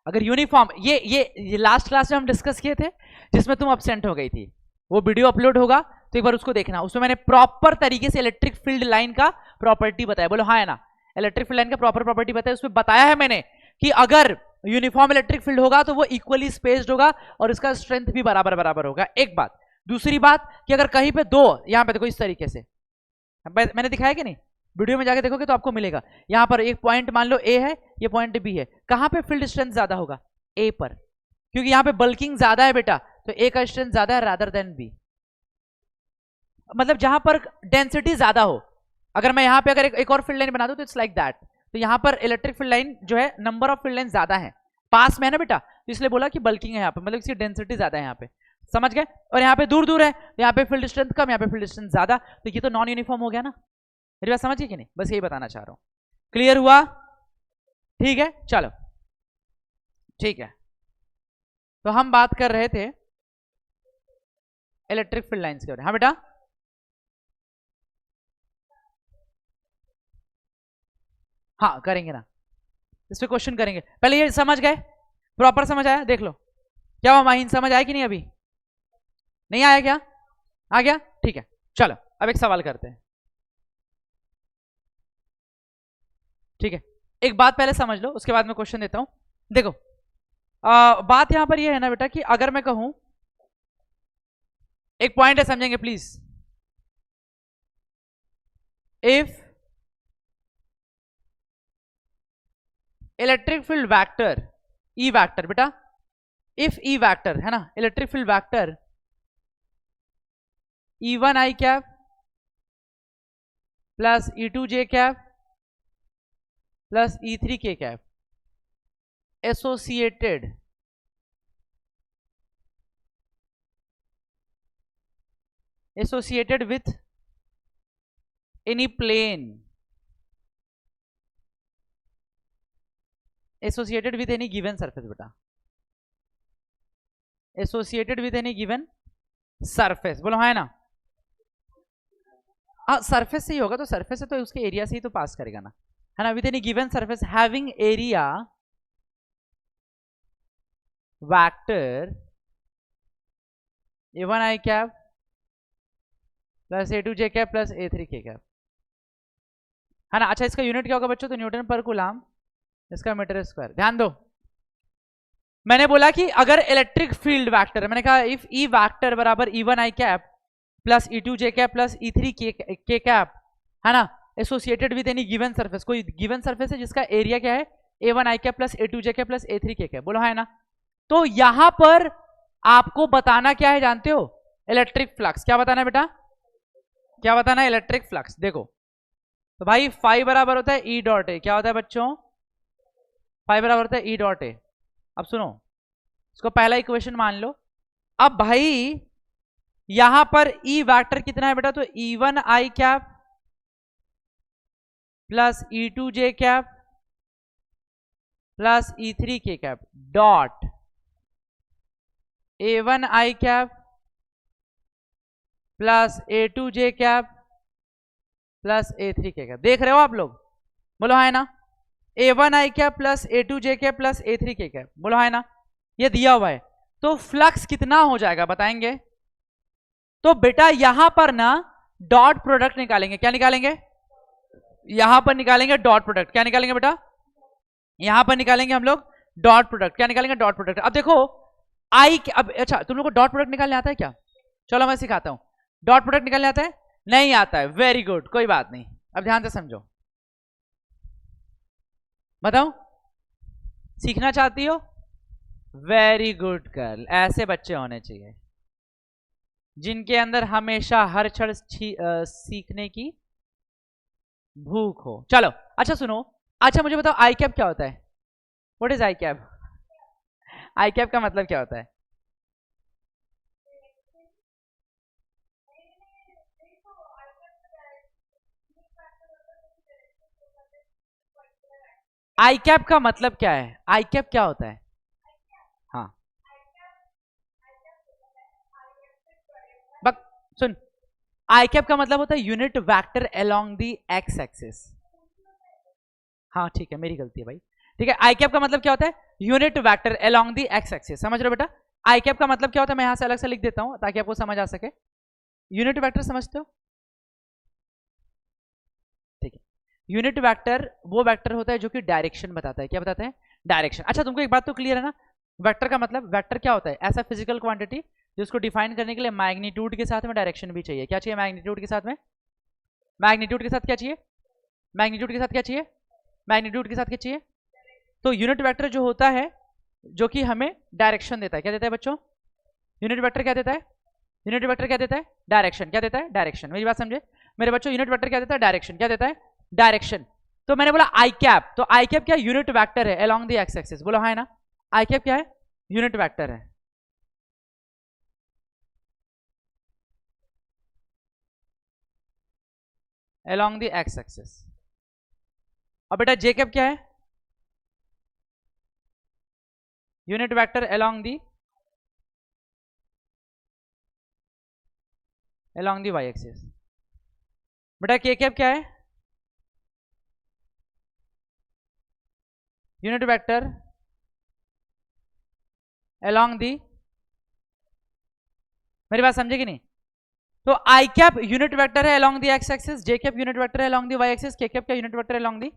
अगर यूनिफॉर्म, ये लास्ट क्लास में हम डिस्कस किए थे जिसमें तुम एब्सेंट हो गई थी, वो वीडियो अपलोड होगा तो एक बार उसको देखना। उसमें मैंने प्रॉपर तरीके से इलेक्ट्रिक फील्ड लाइन का प्रॉपर्टी बताया। बोलो हाँ है ना? इलेक्ट्रिक फील्ड लाइन का प्रॉपर प्रॉपर्टी बताया। उसमें बताया है मैंने कि अगर यूनिफॉर्म इलेक्ट्रिक फील्ड होगा तो वो इक्वली स्पेस्ड होगा और इसका स्ट्रेंथ भी बराबर बराबर होगा। एक बात। दूसरी बात कि अगर कहीं पे दो, यहां पे देखो इस तरीके से मैंने दिखाया कि नहीं, वीडियो में जाके देखोगे तो आपको मिलेगा। यहां पर एक पॉइंट मान लो ए है, ये पॉइंट बी है, कहां पे फील्ड स्ट्रेंथ ज्यादा होगा? ए पर, क्योंकि यहां पे बल्किंग ज्यादा है बेटा, तो ए का स्ट्रेंथ ज्यादा है रादर देन बी। मतलब जहां पर डेंसिटी ज्यादा हो, अगर मैं यहां पे अगर एक और फील्ड लाइन बना दूं तो इट्स लाइक दैट। तो यहां पर इलेक्ट्रिक फील्ड लाइन जो है, नंबर ऑफ फील्ड लाइन ज्यादा है, पास में है ना बेटा, तो इसलिए बोला कि बल्किंग है यहाँ पे, मतलब इसकी डेंसिटी ज्यादा है यहाँ पे, समझ गए? और यहाँ पे दूर दूर है, तो यहाँ पे फील्ड स्ट्रेंथ कम, यहाँ पे फील्ड स्ट्रेंथ ज्यादा, तो ये तो नॉन यूनिफॉर्म हो गया ना। मेरी बात समझिए कि नहीं? बस यही बताना चाह रहा हूं। क्लियर हुआ? ठीक है, चलो ठीक है। तो हम बात कर रहे थे इलेक्ट्रिक फील्ड लाइंस के बारे में। हाँ बेटा, हाँ करेंगे ना, इस पे क्वेश्चन करेंगे। पहले ये समझ गए, प्रॉपर समझ आया? देख लो क्या हुआ माहिन, समझ आया कि नहीं? अभी नहीं आया क्या? आ गया? ठीक है, चलो अब एक सवाल करते हैं। ठीक है, एक बात पहले समझ लो, उसके बाद मैं क्वेश्चन देता हूं। देखो बात यहां पर यह है ना बेटा कि अगर मैं कहूं, एक पॉइंट है, समझेंगे please. If electric field vector E vector, बेटा इफ ई वेक्टर है ना, electric field vector E1 i cap plus E2 j cap plus E3 k cap associated with any plane, associated with any given surface, बेटा associated with any given surface, बोलो हाँ है ना? हाँ surface से ही होगा, तो सरफेस है तो उसके एरिया से ही तो पास करेगा ना, है ना? With any given surface having area vector A1 i cap plus A2 j cap plus A3 k cap, है ना? अच्छा इसका यूनिट क्या होगा बच्चों? तो न्यूटन पर कूलम, इसका मीटर स्क्वायर। ध्यान दो, मैंने बोला कि अगर इलेक्ट्रिक फील्ड वेक्टर, मैंने कहा इफ ई वेक्टर बराबर E1 i cap plus E2 j cap plus E3 k cap, है ना, associated with any given surface, कोई गिवन सरफेस है जिसका एरिया क्या है? A1 i cap plus A2 j cap plus A3 k cap, बोलो है ना? तो यहां पर आपको बताना क्या है जानते हो? Electric flux. क्या बताना है बेटा? क्या बताना है? Electric flux. देखो तो भाई फाई बराबर होता है ई डॉट ए, क्या होता है बच्चों? फाई बराबर होता है ई डॉट ए। अब सुनो, इसको पहला इक्वेशन मान लो। अब भाई यहां पर ई वेक्टर कितना है बेटा? तो E1 i cap plus E2 j cap plus E3 k cap dot A1 i cap plus A2 j cap plus A3 k cap. देख रहे हो आप लोग? बोलो हाँ है ना? A1 i cap plus A2 j cap plus A3 k cap, बोलो हाँ है ना? ये दिया हुआ है, तो फ्लक्स कितना हो जाएगा बताएंगे? तो बेटा यहां पर ना डॉट प्रोडक्ट निकालेंगे। क्या निकालेंगे? यहां पर निकालेंगे डॉट प्रोडक्ट। क्या निकालेंगे बेटा? यहां पर निकालेंगे हम लोग डॉट प्रोडक्ट। क्या निकालेंगे? Dot product. अब देखो आई, अब अच्छा तुम लोग को डॉट प्रोडक्ट निकालने आता है क्या? चलो मैं सिखाता हूं। डॉट प्रोडक्ट निकालने आता है? नहीं आता है, वेरी गुड, कोई बात नहीं। अब ध्यान से समझो, बताओ सीखना चाहती हो? वेरी गुड गर्ल, ऐसे बच्चे होने चाहिए जिनके अंदर हमेशा हर क्षण सीखने की भूख हो। चलो अच्छा सुनो, अच्छा मुझे बताओ आई कैप क्या होता है? What is I cap? I cap का मतलब क्या होता है? आई कैप का मतलब क्या है? आई कैप क्या होता है? हाँ बक सुन, आई कैप का मतलब होता है unit vector along the X axis. हाँ ठीक है, मेरी गलती है भाई। ठीक है, आई कैप का मतलब क्या होता है? Unit vector along the X axis. समझ रहे हो बेटा? आई कैप का मतलब क्या होता है? मैं यहां से अलग से लिख देता हूं ताकि आपको समझ आ सके। यूनिट वेक्टर समझते हो? ठीक है, यूनिट वेक्टर वो वेक्टर होता है जो कि डायरेक्शन बताता है। क्या बताता है? डायरेक्शन। अच्छा तुमको एक बात तो क्लियर है ना? वेक्टर का मतलब, वेक्टर क्या होता है? ऐसा फिजिकल क्वांटिटी जिसको डिफाइन करने के लिए मैग्नीट्यूड के साथ में डायरेक्शन भी चाहिए। क्या चाहिए मैग्नीट्यूड के साथ में? मैग्नीट्यूड के साथ क्या चाहिए? मैग्नीट्यूड के साथ क्या चाहिए, मैग्नीट्यूड के साथ क्या चाहिए, तो यूनिट वेक्टर जो होता है जो कि हमें डायरेक्शन देता है, क्या देता है बच्चों, यूनिट वेक्टर क्या देता है, यूनिट वेक्टर क्या देता है, डायरेक्शन, क्या देता है, डायरेक्शन। मेरी बात समझे मेरे बच्चों, यूनिट वेक्टर क्या देता है, डायरेक्शन, क्या देता है, डायरेक्शन। तो मैंने बोला आई कैप, तो आई कैप क्या यूनिट वेक्टर है अलोंग द एक्स एक्सिस, बोलो हाँ है ना, आई कैप क्या है, यूनिट वेक्टर है। Along the X axis. और बेटा जे कैप क्या है, unit vector along the Y axis. बेटा के कैप क्या है, यूनिट वेक्टर अलोंग दी, मेरी बात समझे कि नहीं, तो आई कैप यूनिट वेक्टर है along the x axis, J cap unit vector है अलोंग दी वाई एक्सिस, के कैप क्या यूनिट वेक्टर है अलोंग दी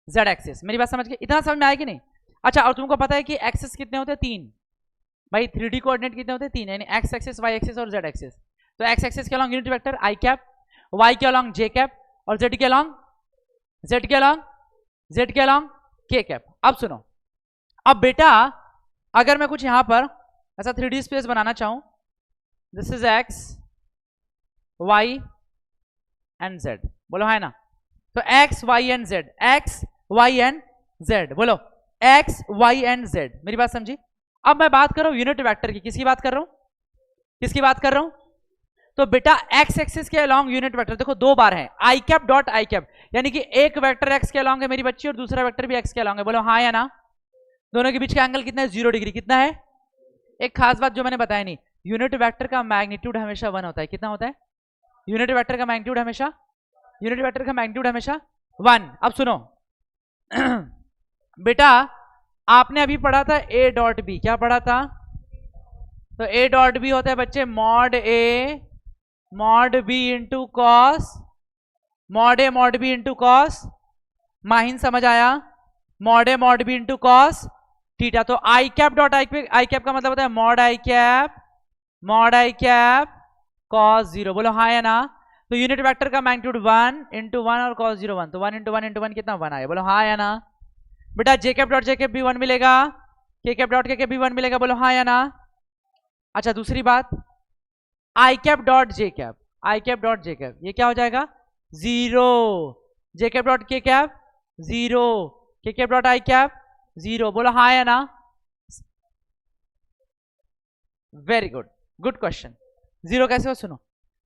जेड एक्सिस। मेरी बात समझ गए, इतना समझ में आया कि नहीं। अच्छा और तुमको पता है कि एक्सिस कितने होते हैं, 3 भाई, 3D कोऑर्डिनेट कितने होते हैं, 3, यानी एक्स एक्सिस, वाई एक्सिस और जेड एक्सिस। तो एक्स एक्सिस के अलोंग यूनिट वेक्टर आई कैप, वाई के अलोंग जे कैप और जेड के अलोंग के कैप। अब सुनो, अब बेटा अगर मैं कुछ यहां पर ऐसा 3D स्पेस बनाना चाहूं, this is X Y and Z, बोलो है ना, तो X Y and Z, X Y and Z, बोलो एक्स वाई एंड जेड। मेरी बात समझी। अब मैं बात कर रहा हूं यूनिट वेक्टर की, किसकी बात कर रहा हूं, किसकी बात कर रहा हूं, तो बेटा एक्स एक्सिस के अलोंग यूनिट वेक्टर देखो 2 बार है, आई कैप डॉट आई कैप, यानी कि एक वेक्टर एक्स के अलोंग है मेरी बच्ची और दूसरा वेक्टर भी एक्स के अलोंग है, बोलो हाँ या ना। दोनों के बीच का एंगल कितना है, 0 डिग्री। कितना है, एक खास बात जो मैंने बताया नहीं, यूनिट वेक्टर का मैग्नीट्यूड हमेशा 1 होता है। कितना होता है, यूनिट वेक्टर का मैग्नीट्यूड हमेशा, यूनिट वेक्टर का मैग्नीट्यूड हमेशा 1। अब सुनो बेटा आपने अभी पढ़ा था ए डॉट बी, क्या पढ़ा था, तो ए डॉट बी होता है बच्चे mod A mod B into cos, mod A mod B into cos, Mahin समझ आया, mod A mod B into cos theta. तो I cap dot I cap का मतलब होता है मॉड आई कैप कॉस 0, बोलो हाँ या ना। तो यूनिट वेक्टर का मैग्नीट्यूड 1 इंटू 1 और कॉस 0 1, तो 1 इंटू 1 इंटू 1 कितना 1 आया, बोलो हाँ या ना। बेटा J cap dot J cap भी 1 मिलेगा, के कैप डॉट के कैप भी 1 मिलेगा, बोलो हाँ या ना। अच्छा दूसरी बात, आई कैप डॉट जे कैप, आई कैप डॉट जे कैप ये क्या हो जाएगा 0, जे कैप डॉट के कैप 0, के कैप डॉट आई कैप 0, बोलो हाँ या ना। Very good, good question. 0 कैसे हो, सुनो,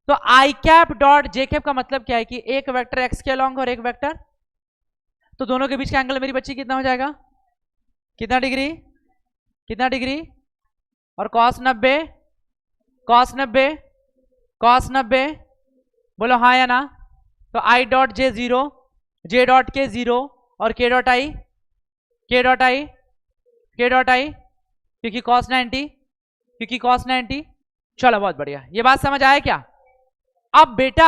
तो I cap dot J cap का मतलब क्या है कि एक वेक्टर एक्स के अलोंग और एक वेक्टर, तो दोनों के बीच का एंगल मेरी बच्ची कितना हो जाएगा, कितना डिग्री, कितना डिग्री, और कॉस 90, कॉस 90, कॉस 90, बोलो हाँ या ना। तो I dot J 0, J dot के 0 और के डॉट आई, के डॉट आई, के डॉट आई, क्योंकि कॉस 90, क्योंकि कॉस 90। चलो बहुत बढ़िया, ये बात समझ आया क्या। अब बेटा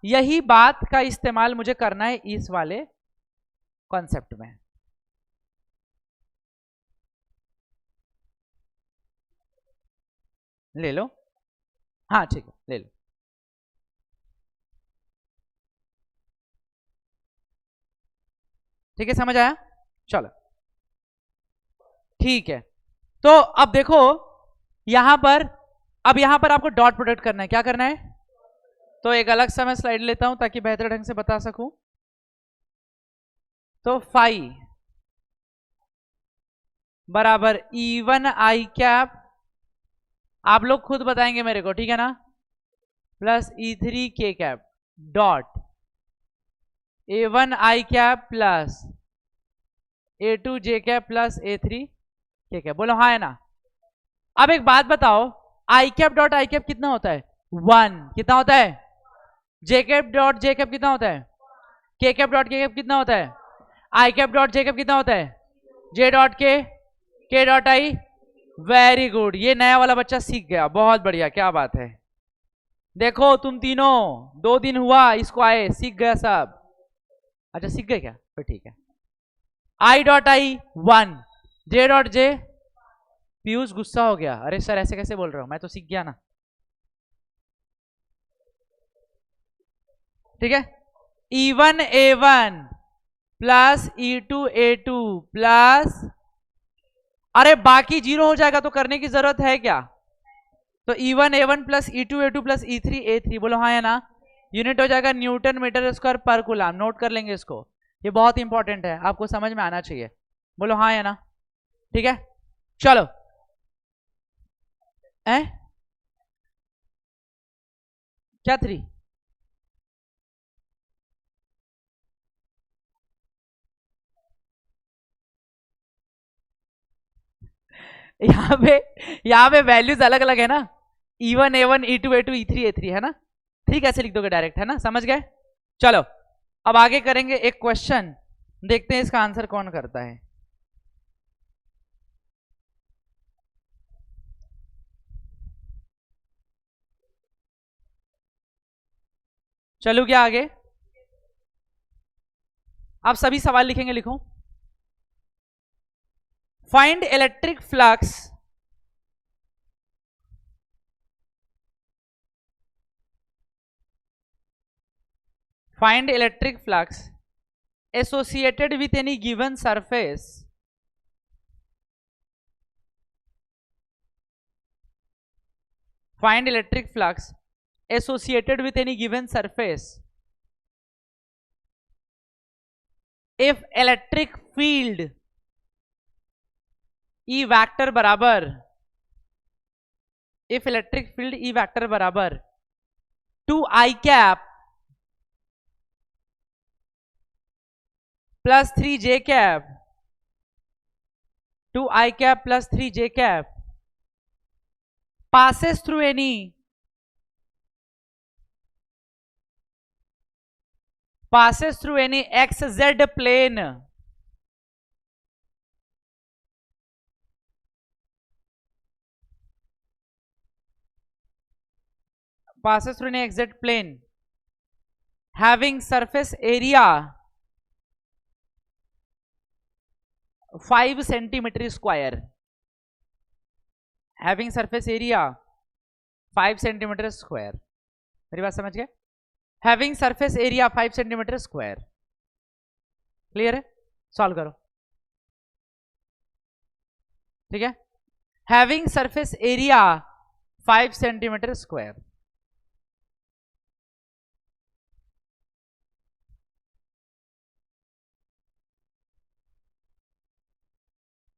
यही बात का इस्तेमाल मुझे करना है इस वाले कॉन्सेप्ट में। ले लो, हाँ ठीक है ले लो, ठीक है समझ आया। चलो ठीक है, तो अब देखो यहां पर, अब यहां पर आपको डॉट प्रोडक्ट करना है, क्या करना है, तो एक अलग सा मैं स्लाइड लेता हूं ताकि बेहतर ढंग से बता सकूं। तो फाई बराबर E1 आई कैप, आप लोग खुद बताएंगे मेरे को, ठीक है ना, प्लस E3 के कैप डॉट A1 आई कैप प्लस A2 जे कैप प्लस A3 के कैप, बोलो हाँ है ना। अब एक बात बताओ, आई कैप डॉट आई कैप कितना होता है 1, कितना होता है, जे कैप डॉट जे कैप कितना होता है, के कैप डॉट के कैप कितना होता है, आई कैप डॉट जे कैप कितना होता है, जे डॉट के डॉट आई। वेरी गुड, ये नया वाला बच्चा सीख गया, बहुत बढ़िया, क्या बात है। देखो तुम तीनों 2 दिन हुआ इसको आए, सीख गया सब। अच्छा सीख गए क्या, फिर ठीक है। I dot I 1, J dot J, Piyush गुस्सा हो गया, अरे सर ऐसे कैसे बोल रहा हूं, मैं तो सीख गया ना, ठीक है। E1A1 प्लस E2A2 प्लस, अरे बाकी जीरो हो जाएगा तो करने की जरूरत है क्या? तो E1A1 plus E2A2 plus E3A3, बोलो हाँ या ना। यूनिट हो जाएगा न्यूटन मीटर स्क्वायर पर कूलम। नोट कर लेंगे इसको, ये बहुत इंपॉर्टेंट है, आपको समझ में आना चाहिए। बोलो हाँ या ना। ठीक है, चलो। क्या 3? यहाँ पे वैल्यूज अलग अलग है ना। E1A1 E2A2 E3A3 है ना। 3 कैसे लिख दोगे डायरेक्ट, है ना, समझ गए। चलो अब आगे करेंगे एक क्वेश्चन, देखते हैं इसका आंसर कौन करता है। चलो क्या आगे, आप सभी सवाल लिखेंगे, लिखो। Find electric flux associated with any given surface associated with any given surface if electric field E vector बराबर 2I cap plus 3j cap, 2I cap plus 3j cap passes through any xz plane having surface area 5 centimeter square, having surface area 5 centimeter square। मेरी बात समझ गए? Having surface area 5 centimetre square. Clear है? Solve करो। ठीक है, having surface area 5 centimetre square.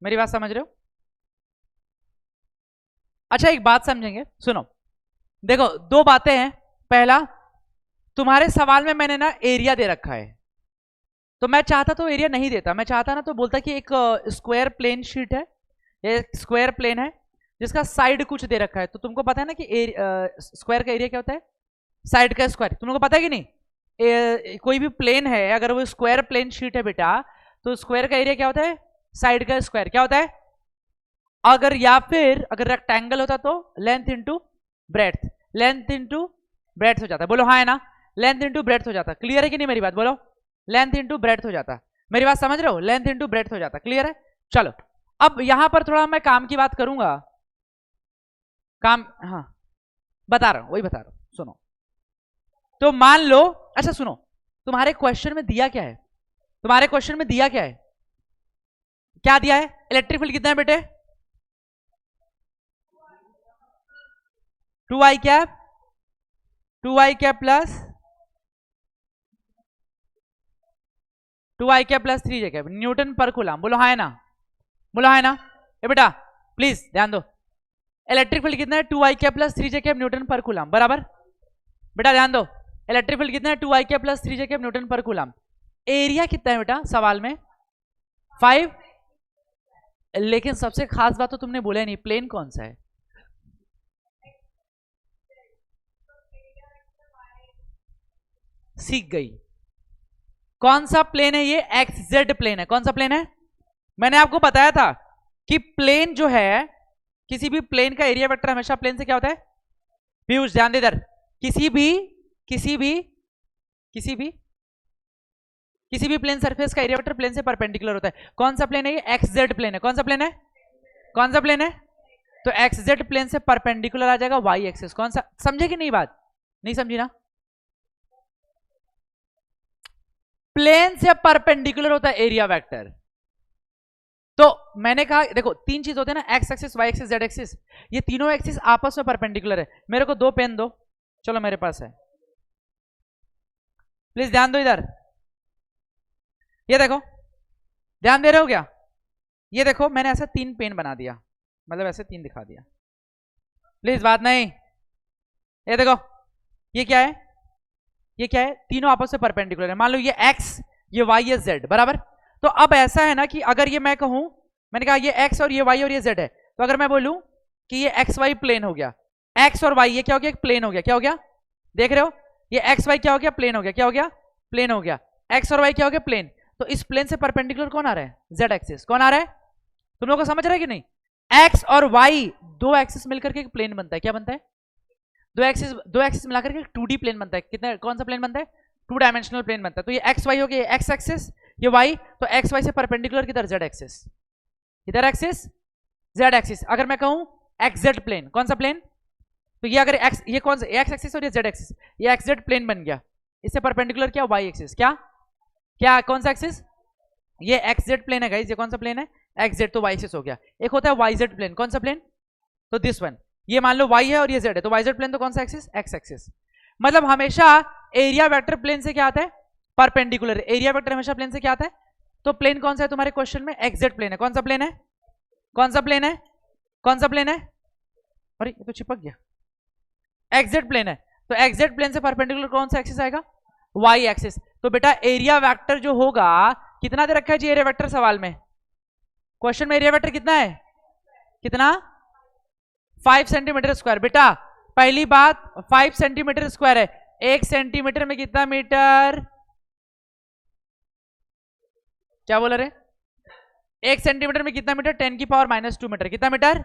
मेरी बात समझ रहे हो? अच्छा एक बात समझेंगे, सुनो, देखो दो बातें हैं। पहला, तुम्हारे सवाल में मैंने ना एरिया दे रखा है, तो मैं चाहता तो एरिया नहीं देता, मैं चाहता ना तो बोलता कि एक स्क्वायर प्लेन शीट है, एक स्क्वायर प्लेन है जिसका साइड कुछ दे रखा है। तो तुमको पता है ना कि स्क्वायर का एरिया क्या होता है? साइड का स्क्वायर। तुम लोगों को पता है कि नहीं? कोई भी प्लेन है, अगर वो स्क्वायर प्लेन शीट है बेटा, तो स्क्वायर का एरिया क्या होता है? साइड का स्क्वायर। क्या होता है? अगर या फिर अगर रेक्टेंगल होता तो length into breadth, length into breadth हो जाता। बोलो हाँ है ना, लेंथ इंटू ब्रेड्थ हो जाता। क्लियर है कि नहीं मेरी बात? बोलो, लेंथ इंटू ब्रेड्थ हो जाता। मेरी बात समझ रहे हो? लेंथ इंटू ब्रेड्थ हो जाता। क्लियर है? चलो अब यहां पर थोड़ा मैं काम की बात करूंगा। काम, हाँ बता रहा हूं, वही बता रहा हूं, सुनो। तो मान लो, अच्छा सुनो, तुम्हारे क्वेश्चन में दिया क्या है? तुम्हारे क्वेश्चन में दिया क्या है? क्या दिया है? इलेक्ट्रिक फील्ड कितना है बेटे? 2I cap, 2I cap plus 2I cap plus 3J cap Newton पर कूलम। बोलो हाँ है ना, बोलो हाँ है ना। ए बेटा प्लीज ध्यान दो, इलेक्ट्रिक फील्ड कितना है? 2I cap plus 3J cap Newton पर कूलम, बराबर। बेटा ध्यान दो, इलेक्ट्रिक फील्ड कितना है? 2I cap plus 3J cap Newton पर कूलम। एरिया कितना है बेटा सवाल में? 5। लेकिन सबसे खास बात तो तुमने बोला नहीं, प्लेन कौन सा है? सीख गई। कौन सा प्लेन है ये? XZ प्लेन है। कौन सा प्लेन है? मैंने आपको बताया था कि प्लेन जो है, किसी भी प्लेन का एरिया वेक्टर हमेशा प्लेन से क्या होता है? पीयूष ध्यान दे इधर, किसी भी प्लेन सरफेस का एरिया वेक्टर प्लेन से परपेंडिकुलर होता है। कौन सा प्लेन है ये? XZ प्लेन है। कौन सा प्लेन है? कौन सा प्लेन है? तो XZ प्लेन से परपेंडिकुलर आ जाएगा Y एक्सिस। कौन सा? समझे कि नहीं बात? नहीं समझी ना? प्लेन से परपेंडिकुलर होता है एरिया वेक्टर। तो मैंने कहा देखो तीन चीज होते हैं ना, X axis, Y axis, Z axis, ये तीनों एक्सिस आपस में परपेंडिकुलर है। मेरे को 2 पेन दो, चलो मेरे पास है, प्लीज ध्यान दो इधर, ये देखो, ध्यान दे रहे हो क्या? ये देखो मैंने ऐसा 3 पेन बना दिया, मतलब ऐसे 3 दिखा दिया, प्लीज बात नहीं। ये देखो ये क्या है, ये क्या है, तीनों आपस में परपेंडिकुलर है। मान लो ये x, ये y, ये z, बराबर। तो अब ऐसा है ना कि अगर ये मैं कहूं, मैंने कहा ये x और ये y और ये z है, तो अगर मैं बोलूं कि ये एक्स वाई प्लेन हो गया, x और y ये क्या हो गया, प्लेन हो गया, क्या हो गया, देख रहे हो, ये एक्स वाई क्या हो गया, प्लेन हो गया, क्या हो गया, प्लेन हो गया, x और y क्या हो गया, प्लेन। तो इस प्लेन से परपेंडिकुलर कौन आ रहा है, z एक्सिस। कौन आ रहा है, तुम लोगों को समझ रहा है कि नहीं? x और y दो एक्सिस मिलकर के एक प्लेन बनता है, क्या बनता है, दो एक्सिस मिलाकर के 2D प्लेन बनता है। कितना, कौन सा प्लेन बनता है, 2 डायमेंशनल प्लेन बनता है। तो ये एक्स वाई हो गया, एक्स एक्सिस, ये वाई, तो एक्स वाई से परपेंडिकुलर किधर, जेड एक्सिस, इधर एक्सिस, जेड एक्सिस। अगर मैं कहूं एक्स जेड प्लेन, कौन सा प्लेन, तो ये अगर एक्स, ये कौन सा, एक्स एक्सिस और ये जेड एक्सिस, ये एक्स जेड प्लेन बन गया। इससे परपेंडिकुलर क्या, वाई एक्सिस, क्या क्या कौन सा एक्सिस, ये एक्स जेड प्लेन है गाइस, ये कौन सा प्लेन है, एक्स जेड, तो वाई एक्सिस हो गया। एक होता है वाई जेड प्लेन, कौन सा प्लेन, तो दिस वन, ये मान लो y है और ये z है, तो y z प्लेन तो कौन सा एक्सिस, x एक्सिस। मतलब हमेशा एरिया वेक्टर प्लेन से क्या आता है, परपेंडिकुलर। एरिया वेक्टर हमेशा प्लेन से क्या आता है, तो प्लेन कौन सा है तुम्हारे क्वेश्चन में, xz प्लेन है। कौन सा प्लेन है, कौन सा प्लेन है, कौन सा प्लेन है, अरे ये तो चिपक गया, xz प्लेन है। तो xz प्लेन से परपेंडिकुलर कौन सा एक्सिस आएगा, y एक्सिस। तो बेटा एरिया वेक्टर जो होगा, कितना दे रखा है जी एरिया वेक्टर सवाल में, क्वेश्चन में एरिया वेक्टर कितना है, कितना, 5 सेंटीमीटर स्क्वायर। बेटा पहली बात 5 सेंटीमीटर स्क्वायर है, 1 सेंटीमीटर में कितना मीटर, क्या बोल रहे, 1 सेंटीमीटर में कितना मीटर, 10 की पावर -2 मीटर। कितना मीटर,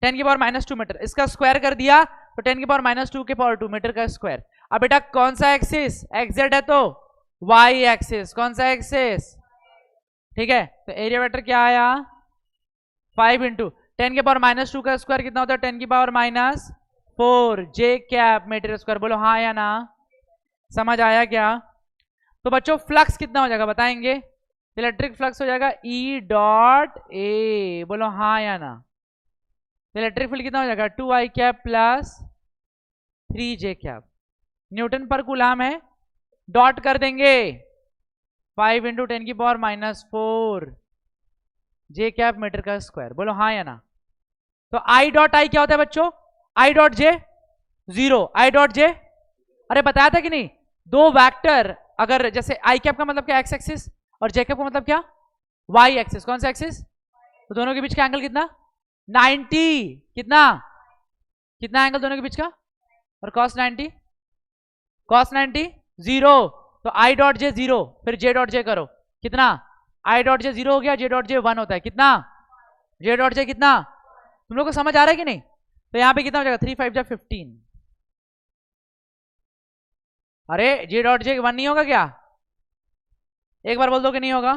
10 की पावर -2 मीटर। इसका स्क्वायर कर दिया तो 10 की पावर -2 के पावर 2 मीटर का स्क्वायर। अब बेटा कौन सा एक्सिस, एक्जेड है तो वाई एक्सिस, कौन सा एक्सिस, ठीक है। तो एरिया वेक्टर क्या आया, 5 इंटू 10 के पावर -2 का स्क्वायर कितना होता है, 10 की पावर -4 जे कैप मीटर स्क्वायर। बोलो हाँ या ना, समझ आया क्या? तो बच्चों फ्लक्स कितना हो जाएगा बताएंगे, इलेक्ट्रिक फ्लक्स हो जाएगा E डॉट ए, बोलो हाँ या ना। इलेक्ट्रिक फील्ड कितना हो जाएगा, 2i cap plus 3j cap, Newton पर कूलाम है, डॉट कर देंगे 5 इंटू 10 की पावर -4 जे कैप मीटर का स्क्वायर। बोलो हाँ या ना। तो आई डॉट आई क्या होता है बच्चों, I dot J 0, I dot J, अरे बताया था कि नहीं, दो वेक्टर अगर जैसे आई कैप का मतलब क्या, एक्स एक्सिस, और जे कैप का मतलब क्या, वाई एक्सिस। कौन सा एक्सिस, तो दोनों के बीच का एंगल कितना, 90, कितना कितना एंगल दोनों के बीच का, और cos 90, cos 90 0, तो आई डॉट जे 0, फिर जे डॉट जे करो, कितना, आई डॉट जे 0 हो गया, जे डॉट जे 1 होता है, कितना, जे डॉट जे कितना, तुम लोग को समझ आ रहा है कि नहीं? तो यहां पे कितना हो जाएगा, 3 5 जा 15, अरे जे डॉट जे 1 नहीं होगा क्या, एक बार बोल दो कि नहीं होगा,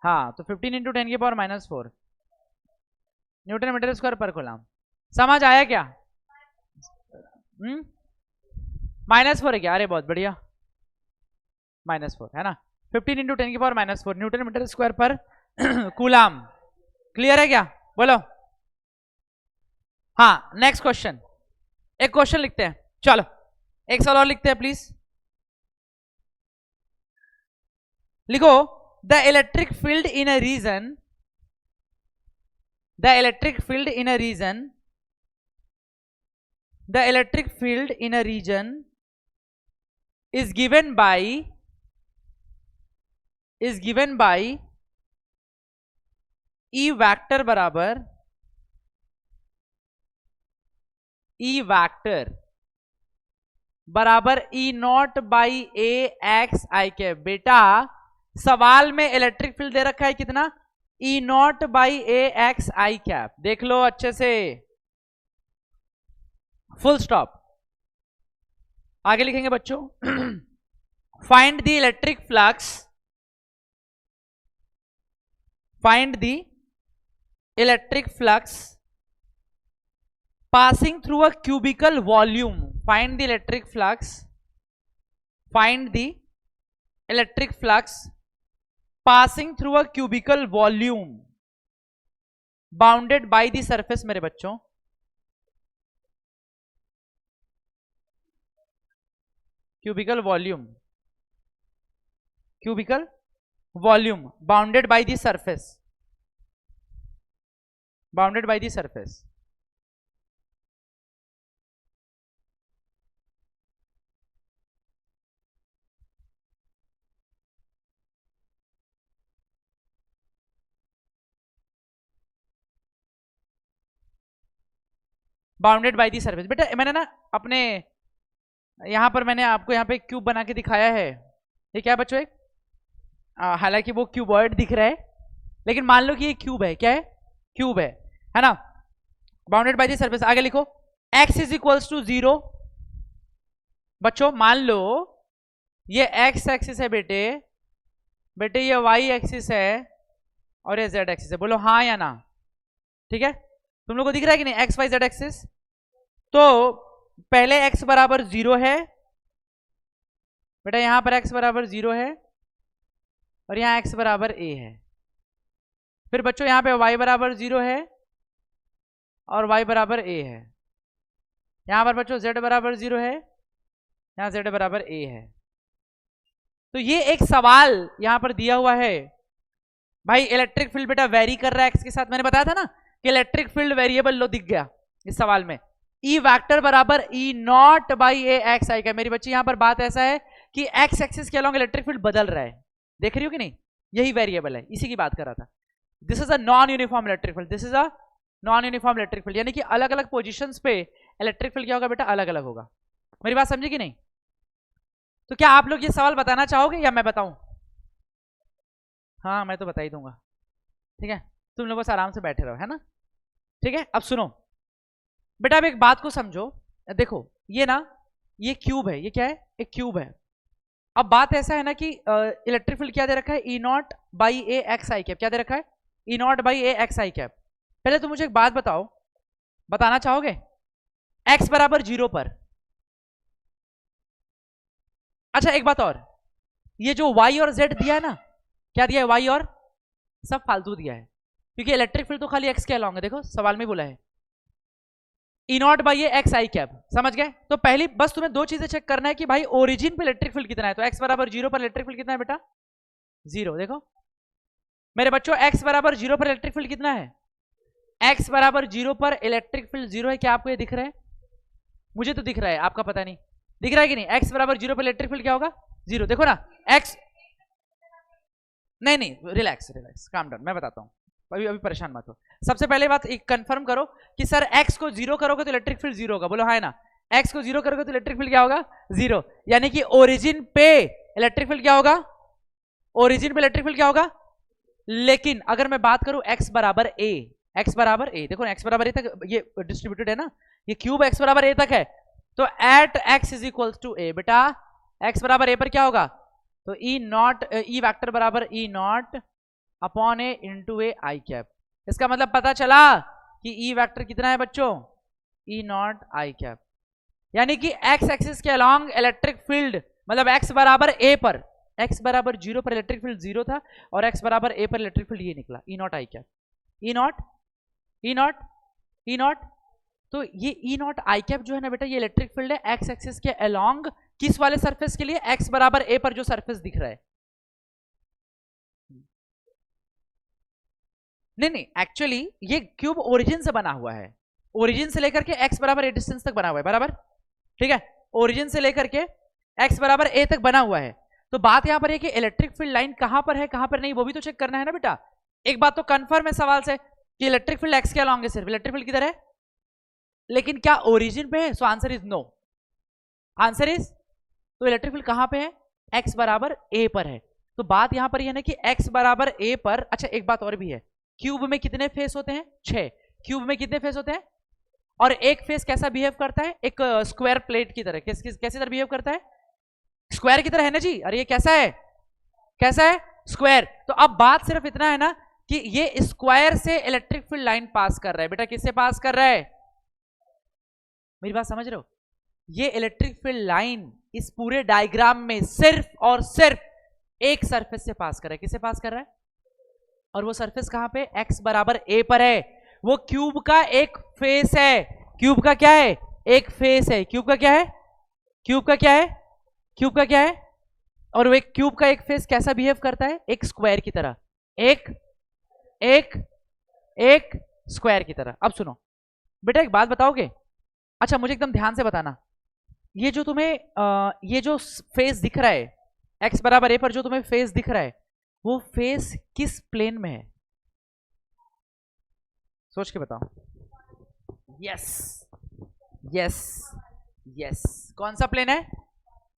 हाँ। तो 15 इंटू 10 की पावर -4 न्यूटन मीटर स्क्वायर पर कूलम। समझ आया क्या? -4 है क्या, अरे बहुत बढ़िया, -4 है ना। 15 इंटू 10 की पावर -4 न्यूटन मीटर स्क्वायर पर कूलम। क्लियर है क्या, बोलो हाँ। नेक्स्ट क्वेश्चन, एक क्वेश्चन लिखते हैं, चलो एक सवाल और लिखते हैं प्लीज। लिखो the electric field in a region, the electric field in a region, the electric field in a region is given by E vector बराबर E not by A X I cap. बेटा सवाल में electric field दे रखा है कितना, E not by A X I cap. देख लो अच्छे से, फुल स्टॉप। आगे लिखेंगे बच्चों, find the electric flux, find the electric flux passing through a cubical volume, find the electric flux, find the electric flux passing through a cubical volume bounded by the surface, मेरे बच्चों, cubical volume bounded by the surface, bounded by the surface. Bounded by the surface. बेटा मैंने ना अपने यहां पर मैंने आपको यहाँ पे क्यूब बना के दिखाया है, ये क्या है बच्चों, एक हालांकि वो क्यूबॉइड दिख रहा है, लेकिन मान लो कि ये क्यूब है, क्या है, क्यूब है ना, बाउंडेड बाय दी सरफेस। आगे लिखो x इज इक्वल्स टू 0। बच्चों मान लो ये x एक्सिस है बेटे, ये y एक्सिस है और ये z एक्सिस है, बोलो हाँ या ना। ठीक है, तुम लोग को दिख रहा है कि नहीं x y z एक्सिस। तो पहले x बराबर 0 है बेटा, यहां पर x बराबर 0 है और यहां x बराबर a है। फिर बच्चों यहां पे y बराबर 0 है और y बराबर a है। यहां पर बच्चों z बराबर 0 है, यहां z बराबर a है। तो ये एक सवाल यहां पर दिया हुआ है भाई, इलेक्ट्रिक फील्ड बेटा वेरी कर रहा है x के साथ। मैंने बताया था ना कि इलेक्ट्रिक फील्ड वेरिएबल लो दिख गया इस सवाल में, ई वैक्टर बराबर E nought by A X आई का। मेरी बच्ची यहां पर बात ऐसा है कि एक्स एक्सिस के अलॉन्ग इलेक्ट्रिक फील्ड बदल रहा है, देख रही हो कि नहीं, यही वेरिएबल है, इसी की बात कर रहा था। This is a non uniform electric field, this is a non uniform electric field, यानी कि अलग अलग पोजीशंस पे इलेक्ट्रिक फील्ड क्या होगा बेटा, अलग अलग होगा। मेरी बात समझी कि नहीं? तो क्या आप लोग ये सवाल बताना चाहोगे या मैं बताऊं? हाँ मैं तो बता ही दूंगा, ठीक है, तुम लोग बस आराम से बैठे रहो, है ना। ठीक है, अब सुनो बेटा, अब एक बात को समझो, देखो ये ना, ये क्यूब है, ये क्या है, एक क्यूब है। अब बात ऐसा है ना कि इलेक्ट्रिक फील्ड क्या दे रखा है, E nought by A X I cap, क्या दे रखा है, E nought by A X I cap. पहले तो मुझे एक बात बताओ, बताना चाहोगे x बराबर 0 पर। अच्छा एक बात और, ये जो y और z दिया है ना, क्या दिया है, y और, सब फालतू दिया है, क्योंकि इलेक्ट्रिक फील्ड तो खाली x के अलॉन्ग है, देखो सवाल में बोला है E nought by A X I cap, समझ गए। तो पहली बस तुम्हें दो चीजें चेक करना है कि भाई ओरिजिन पे इलेक्ट्रिक फील्ड कितना है, तो x बराबर 0 पर इलेक्ट्रिक फील्ड कितना है बेटा, 0। देखो मेरे बच्चों x बराबर 0 पर इलेक्ट्रिक फील्ड कितना है, x बराबर 0 पर इलेक्ट्रिक फील्ड 0 है। क्या आपको ये दिख रहा है? मुझे तो दिख रहा है, आपका पता नहीं दिख रहा है कि नहीं। x बराबर 0 पर इलेक्ट्रिक फील्ड क्या होगा, 0। देखो ना x, नहीं रिलैक्स रिलैक्स काम डाउन, मैं बताता हूं, अभी परेशान मत हो। सबसे पहले बात एक कंफर्म करो कि सर x को 0 करोगे तो इलेक्ट्रिक फील्ड 0 होगा, बोलो हाँ ना। x को 0 करोगे तो इलेक्ट्रिक फील्ड क्या होगा, 0, यानी कि ओरिजिन पे इलेक्ट्रिक फील्ड क्या होगा, ओरिजिन पे इलेक्ट्रिक फील्ड क्या होगा। लेकिन अगर मैं बात करूं x बराबर a, x बराबर a, देखो x बराबर a तक ये डिस्ट्रीब्यूटेड है ना, ये क्यूब x बराबर a तक है, तो at x is equal to a, बेटा x बराबर a पर क्या होगा, तो ई नॉट, ई वैक्टर बराबर E nought upon A into A I cap. इसका मतलब पता चला कि ई वेक्टर कितना है बच्चों, ई नॉट आई कैप, यानी कि एक्स एक्सिस के अलॉन्ग इलेक्ट्रिक फील्ड, मतलब एक्स बराबर ए पर, एक्स बराबर 0 पर इलेक्ट्रिक फील्ड 0 था और एक्स बराबर ए पर इलेक्ट्रिक फील्ड ये निकला, E nought I cap, E nought E nought E nought. तो ये ई नॉट आई कैप जो है ना बेटा, ये इलेक्ट्रिक फील्ड है एक्स एक्सिस के अलॉन्ग, किस वाले सरफेस के लिए, एक्स बराबर ए पर जो सरफेस दिख रहा है। नहीं एक्चुअली ये क्यूब ओरिजिन से बना हुआ है, ओरिजिन से लेकर के x बराबर ए डिस्टेंस तक बना हुआ है, बराबर, ठीक है, ओरिजिन से लेकर के x बराबर a तक बना हुआ है। तो बात यहां पर है कि इलेक्ट्रिक फील्ड लाइन कहां पर है कहां पर नहीं, वो भी तो चेक करना है ना बेटा। एक बात तो कंफर्म है सवाल से कि इलेक्ट्रिक फील्ड x के अलॉन्ग है, सिर्फ इलेक्ट्रिक फील्ड किधर है, लेकिन क्या ओरिजिन पे है, so answer is no, answer is, तो इलेक्ट्रिक फील्ड कहां पे है, x बराबर a पर है। तो बात यहां पर यह है कि x बराबर a पर, अच्छा एक बात और भी है, क्यूब में कितने फेस होते हैं, 6, क्यूब में कितने फेस होते हैं, और एक फेस कैसा बिहेव करता है, एक स्क्वायर प्लेट की तरह, कैसी तरह बिहेव करता है, स्क्वायर की तरह है ना जी। अरे ये कैसा है, कैसा है, स्क्वायर। तो अब बात सिर्फ इतना है ना कि ये स्क्वायर से इलेक्ट्रिक फील्ड लाइन पास कर रहा है, बेटा किससे पास कर रहा है, मेरी बात समझ रहे हो, ये इलेक्ट्रिक फील्ड लाइन इस पूरे डायग्राम में सिर्फ और सिर्फ एक सरफेस से पास कर रहा है। किससे पास कर रहा है? और वो सरफेस कहां पे? x बराबर a पर है। वो क्यूब का एक फेस है। क्यूब का क्या है? एक फेस है। क्यूब का क्या है? क्यूब का क्या है? क्यूब का क्या है? और वो एक क्यूब का एक फेस कैसा बिहेव करता है? एक स्क्वायर की तरह। एक एक एक स्क्वायर की तरह। अब सुनो बेटा, एक बात बताओगे? अच्छा मुझे एकदम ध्यान से बताना, ये जो तुम्हें ये जो फेस दिख रहा है x बराबर a पर, जो तुम्हें फेस दिख रहा है, वो फेस किस प्लेन में है? सोच के बताओ। यस यस यस, कौन सा प्लेन है?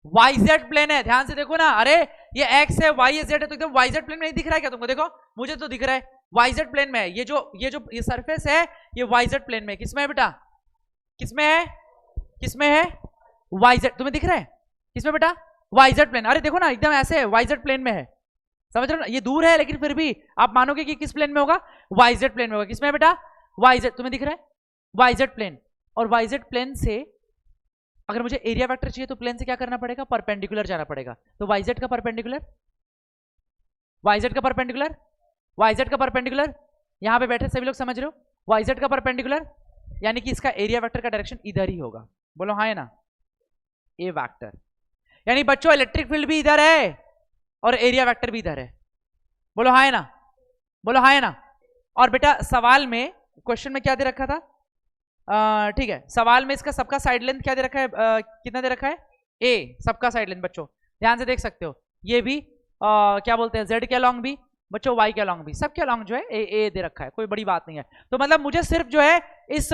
YZ प्लेन है। ध्यान से देखो ना, अरे ये x है, y है, z है, तो एकदम YZ प्लेन में नहीं दिख रहा है क्या तुमको? देखो मुझे तो दिख रहा है, YZ प्लेन में है। ये सरफेस है, ये YZ प्लेन में। किसमें है बेटा? किसमें है? किसमें है? YZ। तुम्हें दिख रहा है? किसमें बेटा? YZ plane. अरे देखो ना, एकदम ऐसे है, YZ प्लेन में है। समझ रहे हो ना? ये दूर है लेकिन फिर भी आप मानोगे कि किस प्लेन में होगा? YZ प्लेन में होगा। किसमें है बेटा? YZ। तुम्हें दिख रहा है YZ प्लेन। और YZ प्लेन से अगर मुझे एरिया वेक्टर चाहिए तो प्लेन से क्या करना पड़ेगा? परपेंडिकुलर जाना पड़ेगा। तो YZ का परपेंडिकुलर, YZ का परपेंडिकुलर, YZ का परपेंडिकुलर, यहां पे बैठे सभी लोग समझ रहे हो? YZ का परपेंडिकुलर, यानी कि इसका एरिया वेक्टर का डायरेक्शन इधर ही होगा। बोलो हाँ है ना? ए वेक्टर। यानी बच्चों इलेक्ट्रिक फील्ड भी इधर है और एरिया वेक्टर भी इधर है। बोलो हाँ है ना? बोलो हाँ है ना? और बेटा सवाल में, क्वेश्चन में क्या दे रखा था? ठीक है, सवाल में इसका सबका साइड लेंथ क्या दे रखा है? कितना दे रखा है? a। सबका साइड लेंथ बच्चों ध्यान से देख सकते हो। ये भी क्या बोलते हैं? z के अलॉन्ग भी बच्चों, y के अलॉन्ग भी, सबके अलॉन्ग जो है a दे रखा है। कोई बड़ी बात नहीं है। तो मतलब मुझे सिर्फ जो है इस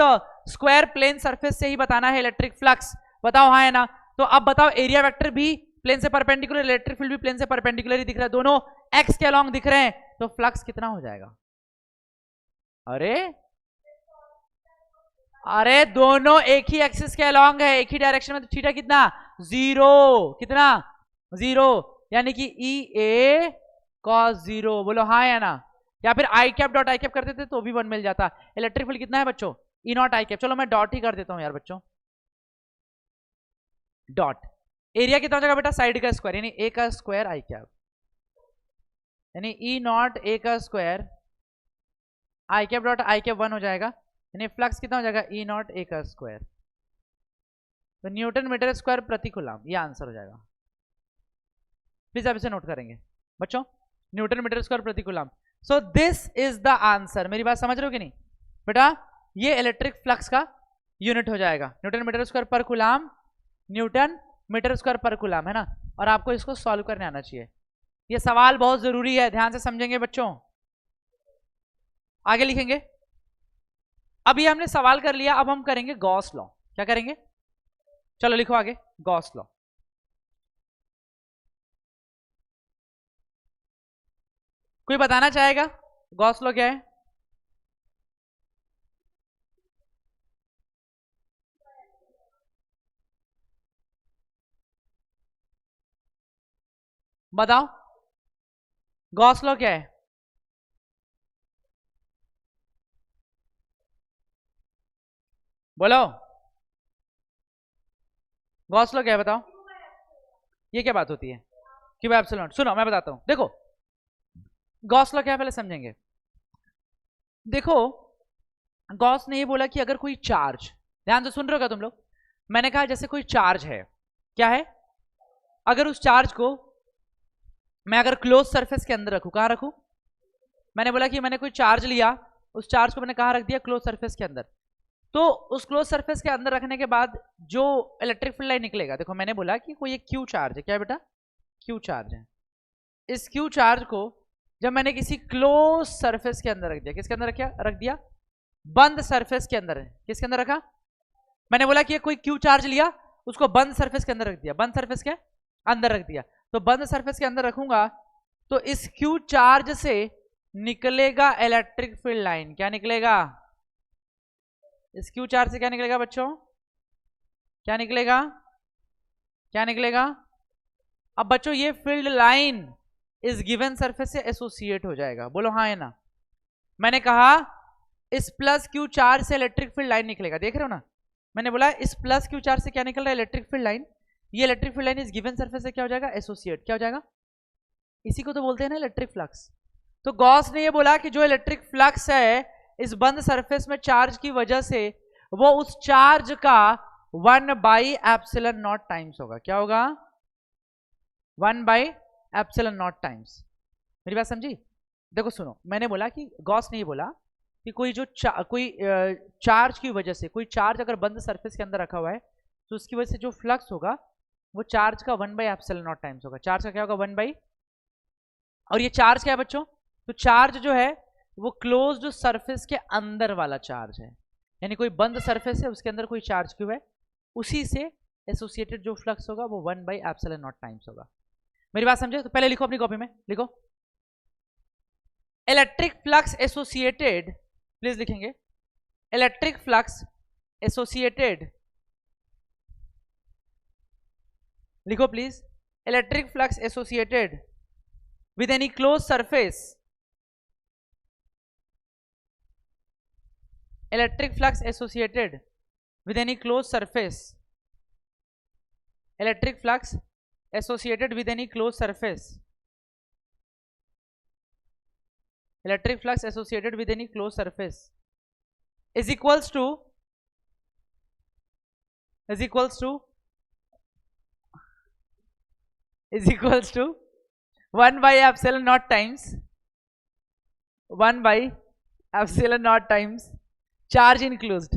स्क्वायर प्लेन सरफेस से ही बताना है इलेक्ट्रिक फ्लक्स। बताओ हाँ है ना? तो अब बताओ, एरिया वेक्टर भी प्लेन से परपेंडिकुलर, इलेक्ट्रिक फील्ड भी प्लेन से परपेंडिकुलर ही दिख रहा है, दोनों x के अलॉन्ग दिख रहे हैं, तो फ्लक्स कितना हो जाएगा? अरे अरे दोनों एक ही एक्सिस के अलॉन्ग है, एक ही डायरेक्शन में, तो थीटा कितना? 0। कितना? 0। यानी कि ई ए कॉस 0। बोलो हाँ या ना? या फिर आई कैप डॉट आई कैप करते थे तो भी 1 मिल जाता। इलेक्ट्रिक फील्ड कितना है बच्चों? ई नॉट आई कैप। चलो मैं डॉट ही कर देता हूं यार बच्चों, डॉट। एरिया कितना हो जाएगा बेटा? साइड का स्क्वायर, यानी ए का स्क्वायर आई कैप, यानी ई नॉट ए का square I cap dot I cap 1 हो जाएगा। यानी फ्लक्स कितना हो जाएगा? ई नॉट ए का स्क्वायर। तो न्यूटन मीटर स्क्वायर प्रति कूलम, ये आंसर हो जाएगा। प्लीज आप इसे नोट करेंगे बच्चों, न्यूटन मीटर स्क्वायर प्रति coulomb. So this is the answer. मेरी बात समझ रहे हो कि नहीं बेटा? ये इलेक्ट्रिक फ्लक्स का यूनिट हो जाएगा, न्यूटन मीटर स्क्वायर पर कूलम, न्यूटन मीटर स्क्वायर पर कूलम, है ना? और आपको इसको सॉल्व करने आना चाहिए। ये सवाल बहुत जरूरी है, ध्यान से समझेंगे बच्चों। आगे लिखेंगे। अब ये हमने सवाल कर लिया, अब हम करेंगे गॉस लॉ। क्या करेंगे? चलो लिखो आगे, गॉस लॉ। कोई बताना चाहेगा गॉस लॉ क्या है? बताओ गॉस लॉ क्या है? बोलो गॉस लॉ क्या है? बताओ। ये क्या बात होती है? Q by epsilon. सुनो मैं बताता हूं, देखो गॉस लॉ क्या है पहले समझेंगे। देखो गॉस ने ये बोला कि अगर कोई चार्ज, ध्यान से सुन रहे हो क्या तुम लोग? मैंने कहा जैसे कोई चार्ज है, क्या है? अगर उस चार्ज को मैं अगर क्लोज सरफेस के अंदर रखूं, कहां रखूं? मैंने बोला कि मैंने कोई चार्ज लिया, उस चार्ज को मैंने कहां रख दिया? क्लोज सरफेस के अंदर। तो उस क्लोज सरफेस के अंदर रखने के बाद जो इलेक्ट्रिक फील्ड लाइन निकलेगा, देखो मैंने बोला कि कोई एक क्यू चार्ज है, क्या बेटा? क्यू चार्ज है। इस क्यू चार्ज को जब मैंने किसी क्लोज सरफेस के अंदर रख दिया, किसके अंदर रख दिया? बंद सरफेस के अंदर। किसके अंदर रखा? मैंने बोला कि कोई क्यू चार्ज लिया, उसको बंद सरफेस के अंदर रख दिया, बंद सरफेस के अंदर रख दिया। तो बंद सरफेस के अंदर रखूंगा तो इस क्यू चार्ज से निकलेगा इलेक्ट्रिक फील्ड लाइन। क्या निकलेगा? इस क्यू चार्ज से क्या निकलेगा बच्चों? क्या निकलेगा? क्या निकलेगा? अब बच्चों ये फील्ड लाइन इस गिवन सरफेस से एसोसिएट हो जाएगा। बोलो हाँ है ना? मैंने कहा इस प्लस क्यू चार्ज से इलेक्ट्रिक फील्ड लाइन निकलेगा, देख रहे हो ना? मैंने बोला इस प्लस क्यू चार्ज से क्या निकल रहा है? Electric field line. ये इलेक्ट्रिक फील्ड लाइन इस गिवन सरफेस से क्या हो जाएगा? एसोसिएट। क्या हो जाएगा? इसी को तो बोलते हैं ना इलेक्ट्रिक फ्लक्स। तो गॉस ने ये बोला कि जो इलेक्ट्रिक फ्लक्स है इस बंद सरफेस में चार्ज की वजह से, वो उस चार्ज का 1/ε0 टाइम्स होगा। क्या होगा? 1/ε0 टाइम्स। मेरी बात समझी? देखो सुनो, मैंने बोला कि गॉस ने ये बोला कि कोई जो चार्ज की वजह से, कोई चार्ज अगर बंद सरफेस के अंदर रखा हुआ है तो उसकी वजह से जो फ्लक्स होगा वो चार्ज का 1/ε0 टाइम्स होगा। चार्ज का क्या होगा? 1/, और ये चार्ज क्या है बच्चों? तो चार्ज जो है वो क्लोज्ड सरफेस के अंदर वाला चार्ज है, यानी कोई बंद सरफेस है उसके अंदर कोई चार्ज क्यों है, उसी से एसोसिएटेड जो फ्लक्स होगा वो 1/ε0 टाइम्स होगा। मेरी बात समझे? तो पहले लिखो अपनी कॉपी में, लिखो इलेक्ट्रिक फ्लक्स एसोसिएटेड, प्लीज लिखेंगे इलेक्ट्रिक फ्लक्स एसोसिएटेड, लिखो please, electric flux associated with any closed surface, electric flux associated with any closed surface, electric flux associated with any closed surface, electric flux associated with any closed surface is equals to 1/ε0 times 1/ε0 times charge enclosed.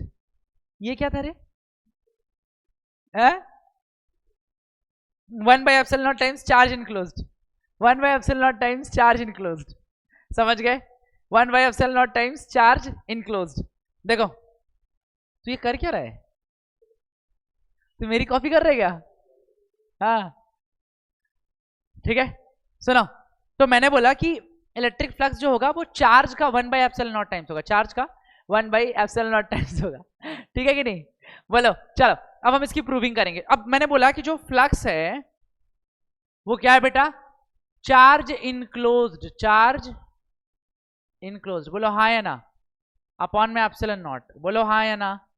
ये क्या था रे? 1/ε0 times charge enclosed, 1/ε0 times charge enclosed, समझ गए? 1/ε0 times charge enclosed. देखो तू ये कर क्या रहा है? तू मेरी कॉपी कर रहे क्या? हाँ ठीक है, सुनो। तो मैंने बोला कि इलेक्ट्रिक फ्लक्स जो होगा वो चार्ज का 1/ε0 टाइम्स होगा, चार्ज का 1/ε0 टाइम्स होगा, ठीक है कि नहीं? बोलो चलो अब हम इसकी प्रूविंग करेंगे। अब मैंने बोला कि जो फ्लक्स है वो क्या है बेटा? चार्ज इनक्लोज्ड, चार्ज इनक्लोज्ड, बोलो हाँ या ना, अपॉन में ε0, बोलो हाँ या ना,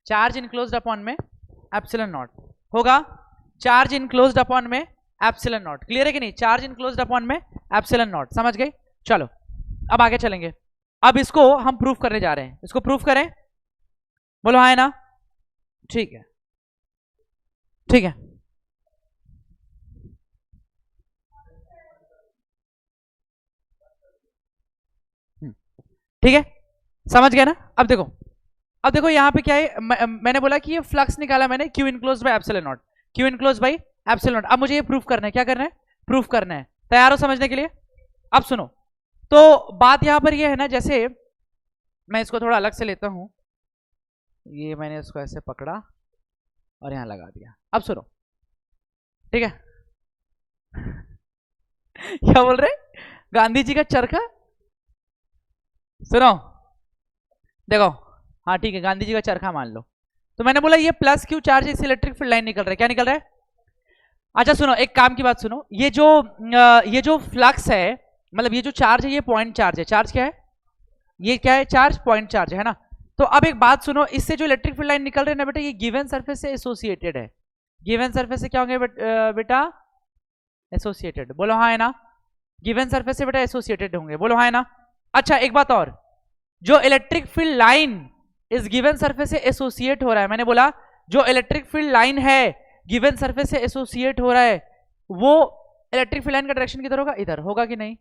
चार्ज इनक्लोज्ड अपॉन में ε0 होगा, चार्ज इनक्लोज्ड अपॉन में ε0, क्लियर है कि नहीं? चार्ज इनक्लोज्ड अपॉन में ε0, समझ गए? चलो अब आगे चलेंगे। अब इसको हम प्रूफ करने जा रहे हैं, इसको प्रूफ करें, बोलो हाँ है ना? ठीक है ठीक है, ठीक है, समझ गया ना? अब देखो यहाँ पे क्या है, मैंने बोला कि ये फ्लक्स निकाला मैंने Q enclosed by ε0, Q enclosed by ε0। अब मुझे ये प्रूफ करना है, क्या करना है? प्रूफ करना है। तैयार हो समझने के लिए? अब सुनो, तो बात यहां पर ये है ना, जैसे मैं इसको थोड़ा अलग से लेता हूं, ये मैंने इसको ऐसे पकड़ा और यहां लगा दिया। अब सुनो, ठीक है क्या बोल रहे? गांधी जी का चरखा, सुनो देखो, हाँ ठीक है, गांधी जी का चरखा मान लो। तो मैंने बोला ये प्लस क्यू चार्ज इस इलेक्ट्रिक फील्ड लाइन निकल रहा है, क्या निकल रहा है? अच्छा सुनो, एक काम की बात सुनो, ये जो फ्लक्स है, मतलब ये जो चार्ज है ये पॉइंट चार्ज है। चार्ज क्या है? ये क्या है? चार्ज, पॉइंट चार्ज है ना। तो अब एक बात सुनो, इससे जो इलेक्ट्रिक फील्ड लाइन निकल रही है ना बेटा, ये गिवन सरफेस से एसोसिएटेड है। गिवन सरफेस से क्या होंगे बेटा? एसोसिएटेड, बोलो हाँ है ना? गिवन सरफेस से बेटा एसोसिएटेड होंगे, बोलो हाँ है ना? अच्छा एक बात और, जो इलेक्ट्रिक फील्ड लाइन इस गिवन सरफेस से एसोसिएट हो रहा है, मैंने बोला जो इलेक्ट्रिक फील्ड लाइन है गिवन सरफेस से एसोसिएट हो रहा है, वो इलेक्ट्रिक फील्ड लाइन का डायरेक्शन किधर होगा? इधर होगा कि नहीं?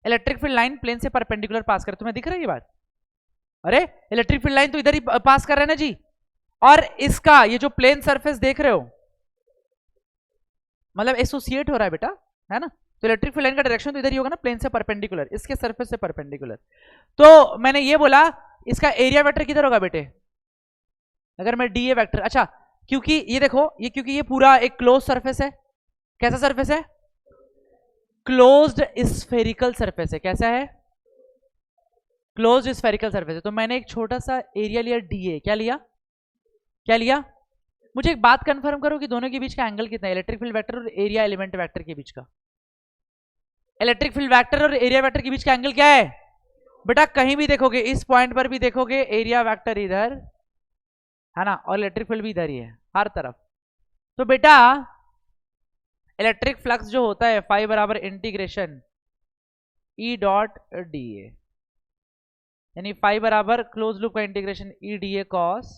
इलेक्ट्रिक फील्ड लाइन प्लेन से परपेंडिकुलर पास कर, तुम्हें दिख रहा है ये बात? अरे इलेक्ट्रिक फील्ड लाइन तो इधर ही पास कर रहा है ना जी, और इसका ये जो प्लेन सरफेस देख रहे हो मतलब एसोसिएट हो रहा है बेटा, है ना? तो इलेक्ट्रिक फील्ड लाइन का डायरेक्शन तो इधर ही होगा ना, प्लेन से परपेंडिकुलर, इसके सरफेस से परपेंडिकुलर। तो मैंने ये बोला इसका एरिया वेक्टर किधर होगा बेटे? अगर मैं डी ए वेक्टर, अच्छा क्योंकि ये देखो, ये क्योंकि ये पूरा एक क्लोज सरफेस है। कैसा सरफेस है? क्लोज्ड स्फेरिकल सरफेस है। कैसा है? क्लोज्ड स्फेरिकल सरफेस है। तो मैंने एक छोटा सा एरिया लिया डी ए। क्या लिया? क्या लिया? मुझे एक बात कंफर्म करो कि दोनों के बीच का एंगल कितना है, इलेक्ट्रिक फील्ड वेक्टर और एरिया एलिमेंट वेक्टर के बीच का? इलेक्ट्रिक फील्ड वेक्टर और एरिया वेक्टर के बीच का एंगल क्या है बेटा? कहीं भी देखोगे, इस पॉइंट पर भी देखोगे एरिया वेक्टर इधर है ना, और इलेक्ट्रिक फील्ड भी इधर ही है हर तरफ। तो बेटा इलेक्ट्रिक फ्लक्स जो होता है फाई बराबर integration E dot D A, यानी फाई बराबर क्लोज लूप का integration E D A cos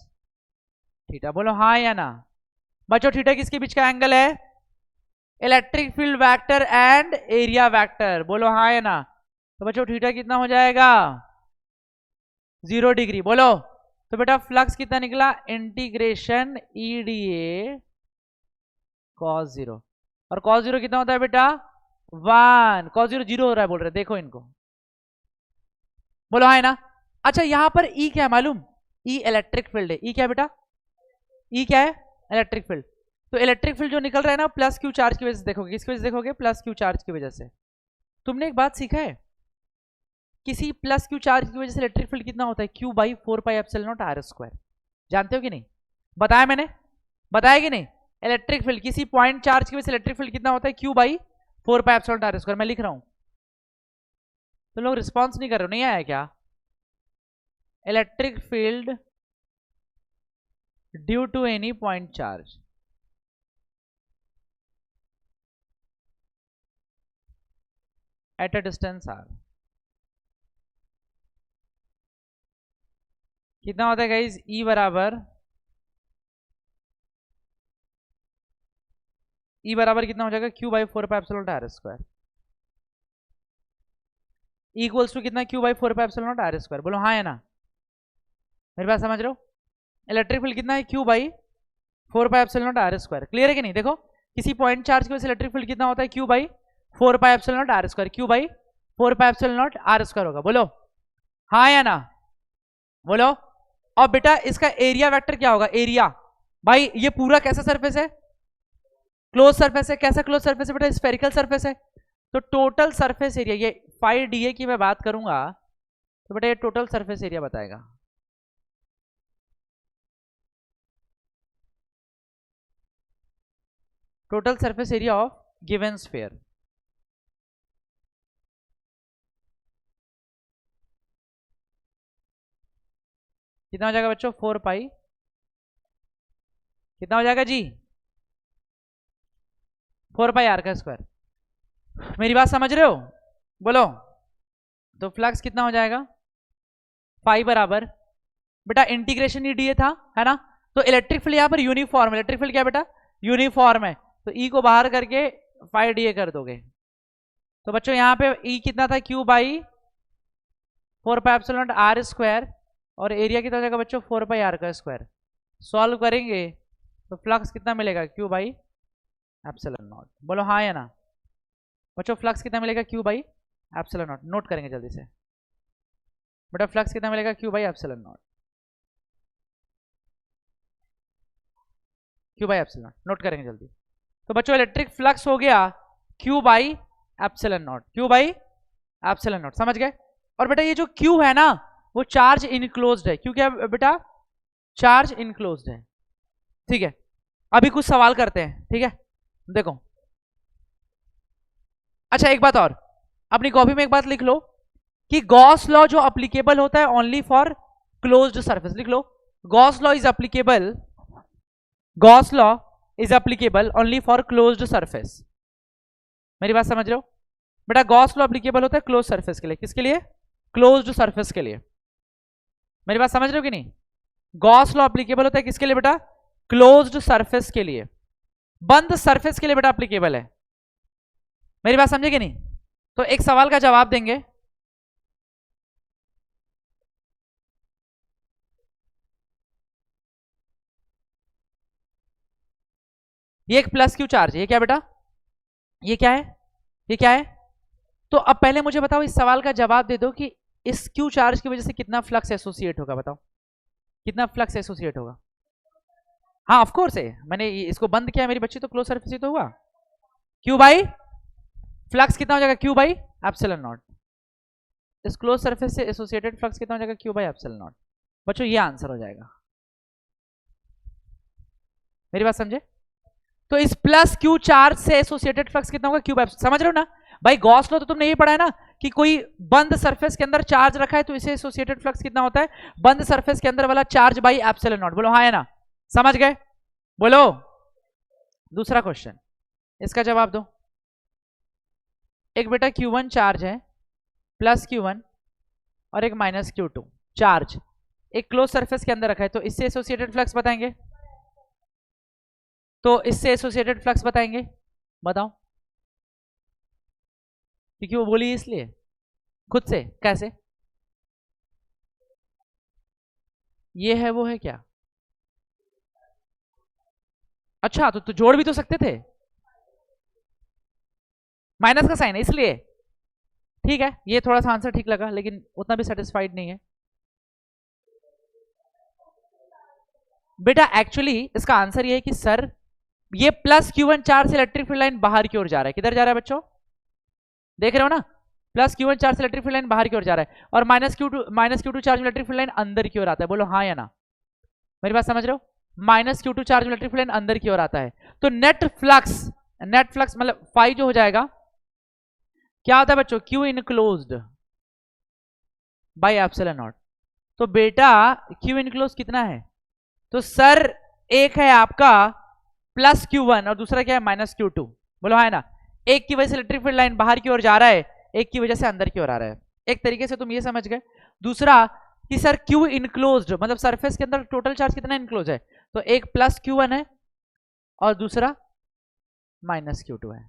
theta. बोलो हाँ या ना बच्चों, थीटा किसके बीच का एंगल है? Electric field vector and area vector. बोलो हाँ या ना। तो बच्चों थीटा कितना हो जाएगा? 0 डिग्री। बोलो तो बेटा फ्लक्स कितना निकला? Integration E D A cos 0। और कॉस 0 कितना होता है बेटा? 1। कॉस 0 0 हो रहा है बोल रहे, देखो इनको। बोलो हाँ है ना। अच्छा यहां पर ई क्या है मालूम? ई इलेक्ट्रिक फील्ड है। ई क्या है बेटा? ई क्या है? Electric field. तो इलेक्ट्रिक फील्ड जो निकल रहा है ना प्लस क्यू चार्ज की वजह से देखोगे। किसकी वजह से देखोगे? प्लस क्यू चार्ज की वजह से। तुमने एक बात सीखा है, किसी प्लस क्यू चार्ज की वजह से इलेक्ट्रिक फील्ड कितना होता है? Q by 4 pi epsilon not R square. जानते हो कि नहीं? बताया मैंने, बताया कि नहीं? इलेक्ट्रिक फील्ड किसी पॉइंट चार्ज की वजह से इलेक्ट्रिक फील्ड कितना होता है? Q by 4 pi epsilon not R square. मैं लिख रहा हूं, तो लोग रिस्पॉन्स नहीं कर रहे हो, नहीं आया क्या? Electric field due to any point charge at a distance R कितना होता है गाइस? ई बराबर कितना हो जाएगा? Q by 4 pi epsilon not R square equals to कितना? Q by 4 pi epsilon not R square. बोलो हाँ है ना। मेरी बात समझ रहे हो? इलेक्ट्रिक फील्ड कितना है? Q by 4 pi epsilon not R square. Clear है कि नहीं? देखो किसी पॉइंट चार्ज की वजह से इलेक्ट्रिक फील्ड कितना होता है? Q by 4 pi epsilon not R square. Q by 4 pi epsilon not R square होगा। बोलो हाँ या ना। बोलो। और बेटा इसका एरिया वेक्टर क्या होगा? एरिया भाई ये पूरा कैसा सरफेस है? क्लोज सरफेस है। कैसा क्लोज सरफेस है बेटा? स्फेरिकल सरफेस है। तो टोटल सरफेस एरिया, ये 5 डीए की मैं बात करूंगा तो बेटा ये टोटल सरफेस एरिया बताएगा। Total surface area of given sphere. कितना हो जाएगा बच्चों? 4 पाई। कितना हो जाएगा जी? 4 पाई आर का स्क्वायर। मेरी बात समझ रहे हो? बोलो तो फ्लक्स कितना हो जाएगा? फाई बराबर बेटा इंटीग्रेशन ई डीए था, है ना? तो इलेक्ट्रिक फील्ड यहां पर यूनिफॉर्म। इलेक्ट्रिक फील्ड क्या बेटा? यूनिफॉर्म है। तो ई को बाहर करके फाई डीए कर दोगे। तो बच्चों यहां पे ई कितना था? Q by 4 pi epsilon not R square. और एरिया कितना हो जाएगा बच्चों? 4 पाई आर का स्क्वायर। सॉल्व करेंगे तो फ्लक्स कितना मिलेगा? Q by epsilon naught. बोलो हाँ या ना। बच्चों फ्लक्स कितना मिलेगा? Q by epsilon naught. Note करेंगे जल्दी से बेटा, फ्लक्स कितना मिलेगा? Q by epsilon naught. Q by epsilon note करेंगे जल्दी। तो बच्चों इलेक्ट्रिक फ्लक्स हो गया Q by epsilon naught. Q by epsilon not, समझ गए? और बेटा ये जो क्यू है ना वो चार्ज इनक्लोज्ड है। क्यू क्या है बेटा? चार्ज इनक्लोज्ड है। ठीक है, अभी कुछ सवाल करते हैं। ठीक है देखो, अच्छा एक बात और, अपनी कॉपी में एक बात लिख लो कि गॉस लॉ जो अप्लीकेबल होता है ओनली फॉर क्लोज्ड सरफेस। लिख लो Gauss law is applicable, Gauss law is applicable only for closed surface. मेरी बात समझ रहे हो बेटा? गॉस लॉ अप्लीकेबल होता है क्लोज सरफेस के लिए। किसके लिए? क्लोज्ड सरफेस के लिए। मेरी बात समझ रहे हो कि नहीं? गॉस लॉ अप्लीकेबल होता है किसके लिए बेटा? क्लोज्ड सरफेस के लिए। बंद सरफेस के लिए बेटा अप्लीकेबल है। मेरी बात समझे कि नहीं? तो एक सवाल का जवाब देंगे। ये एक प्लस क्यू चार्ज है। ये क्या बेटा? ये क्या है? ये क्या है? तो अब पहले मुझे बताओ, इस सवाल का जवाब दे दो कि इस क्यू चार्ज की वजह से कितना फ्लक्स एसोसिएट होगा। बताओ कितना फ्लक्स एसोसिएट होगा? हाँ ऑफ कोर्स है, मैंने इसको बंद किया मेरी बच्ची, तो क्लोज सरफेस ही तो हुआ। क्यू बाई फ्लक्स कितना हो जाएगा? Q by epsilon not. इस क्लोज सरफेस से एसोसिएटेड फ्लक्स कितना हो जाएगा? Q by epsilon not. बच्चों ये आंसर हो जाएगा। मेरी बात समझे? तो इस प्लस क्यू चार्ज से एसोसिएटेड फ्लक्स कितना होगा? Q by. समझ रहे हो ना भाई? गॉस लॉ तो तुमने यही पढ़ा है ना कि कोई बंद सरफेस के अंदर चार्ज रखा है तो इसे एसोसिएटेड फ्लक्स कितना होता है? बंद सरफेस के अंदर वाला चार्ज बाई एप्सिलॉन नॉट। बोलो हाँ है ना? समझ गए? बोलो दूसरा क्वेश्चन। इसका जवाब दो। एक बेटा Q1 चार्ज है, प्लस Q1 और एक माइनस Q2 चार्ज एक क्लोज सरफेस के अंदर रखा है, तो इससे एसोसिएटेड फ्लक्स बताएंगे। तो इससे एसोसिएटेड फ्लक्स बताएंगे, बताओ। क्योंकि वो बोली इसलिए खुद से। कैसे? ये है वो है क्या? अच्छा, तो जोड़ भी तो सकते थे। माइनस का साइन है इसलिए। ठीक है, ये थोड़ा सा आंसर ठीक लगा, लेकिन उतना भी सेटिस्फाइड नहीं है बेटा। एक्चुअली इसका आंसर ये है कि सर ये प्लस Q1 चार्ज से इलेक्ट्रिक फील्ड लाइन बाहर की ओर जा रहा है। किधर जा रहा है बच्चों? देख रहे हो ना? प्लस Q1 चार्ज से इलेक्ट्रिक फील्ड लाइन बाहर की ओर जा रहा है, और माइनस Q2 चार्ज में इलेक्ट्रिक फील्ड लाइन अंदर की ओर आता है। बोलो हाँ या ना? मेरी बात समझ रहे हो? माइनस Q2 चार्ज में इलेक्ट्रिक फील्ड लाइन अंदर की ओर आता है, तो नेट फ्लक्स मतलब फाई जो हो जाएगा क्या होता है बच्चों? Q enclosed by epsilon not. तो बेटा Q इनक्लोज कितना है? तो सर एक है आपका प्लस Q1 और दूसरा क्या है? Minus Q2। बोलो हाँ है ना? एक की वजह से इलेक्ट्रिक फील्ड लाइन बाहर की ओर जा रहा है, एक की वजह से अंदर की ओर आ रहा है। एक तरीके से तुम ये समझ गए। दूसरा कि सर Q इनक्लोज्ड मतलब सरफेस के अंदर टोटल चार्ज कितना इनक्लोज है? तो एक प्लस Q1 है और दूसरा माइनस Q2 है।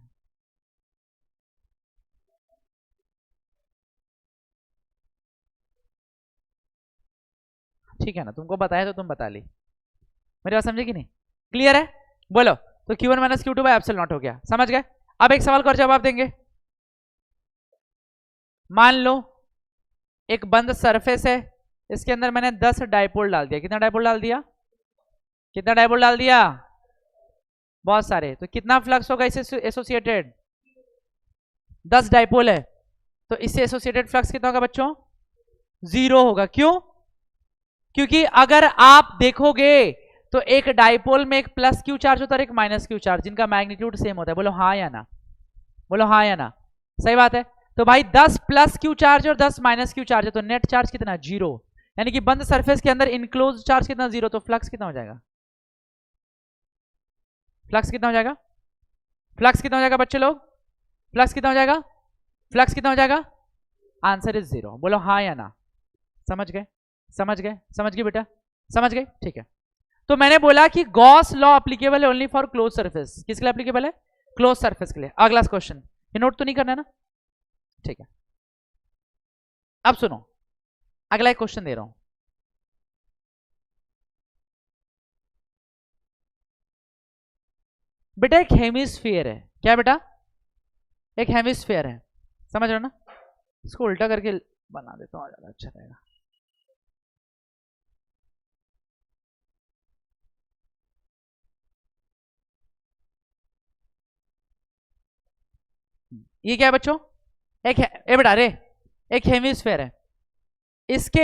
ठीक है ना? तुमको बताया तो तुम बता ली। मेरी बात समझे कि नहीं? क्लियर है? बोलो। तो Q1 minus Q2 by epsilon not हो गया। समझ गए? अब एक सवाल का और जवाब देंगे। मान लो एक बंद सरफेस है, इसके अंदर मैंने 10 डाइपोल डाल दिया। कितना डाइपोल डाल दिया? कितना डाइपोल डाल दिया? बहुत सारे। तो कितना फ्लक्स होगा इससे एसोसिएटेड? 10 डाइपोल है, तो इससे एसोसिएटेड फ्लक्स कितना होगा बच्चों? 0 होगा। क्यों? क्योंकि अगर आप देखोगे तो एक डाइपोल में एक प्लस Q चार्ज होता है और एक माइनस Q चार्ज, जिनका मैग्नीट्यूड सेम होता है। बोलो हाँ या ना? बोलो हाँ या ना? सही बात है। तो भाई 10 प्लस Q चार्ज और 10 माइनस Q चार्ज है, तो नेट चार्ज कितना? 0। यानी कि बंद सरफेस के अंदर इनक्लोज चार्ज कितना? 0। तो फ्लक्स कितना हो जाएगा? फ्लक्स कितना हो जाएगा? फ्लक्स कितना हो जाएगा बच्चे लोग? फ्लक्स कितना हो जाएगा? फ्लक्स कितना हो जाएगा? Answer is 0। बोलो हाँ या ना? समझ गए? समझ गए? समझ गए बेटा? समझ गए? ठीक है। तो मैंने बोला कि गॉस लॉ एप्लीकेबल है ओनली फॉर क्लोज सरफेस। किसके लिए एप्लीकेबल है? क्लोज सरफेस के लिए। अगला क्वेश्चन, ये नोट तो नहीं करना है ना? ठीक है। अब सुनो, अगला एक क्वेश्चन दे रहा हूं। बेटा एक हेमिस्फीयर है। क्या बेटा? एक हेमिस्फीयर है। समझ रहे हो ना? इसको उल्टा करके बना देता हूं, ज्यादा अच्छा रहेगा। ये क्या है बच्चों? एक ए बेटा रे, एक हेमिस्फीयर है, इसके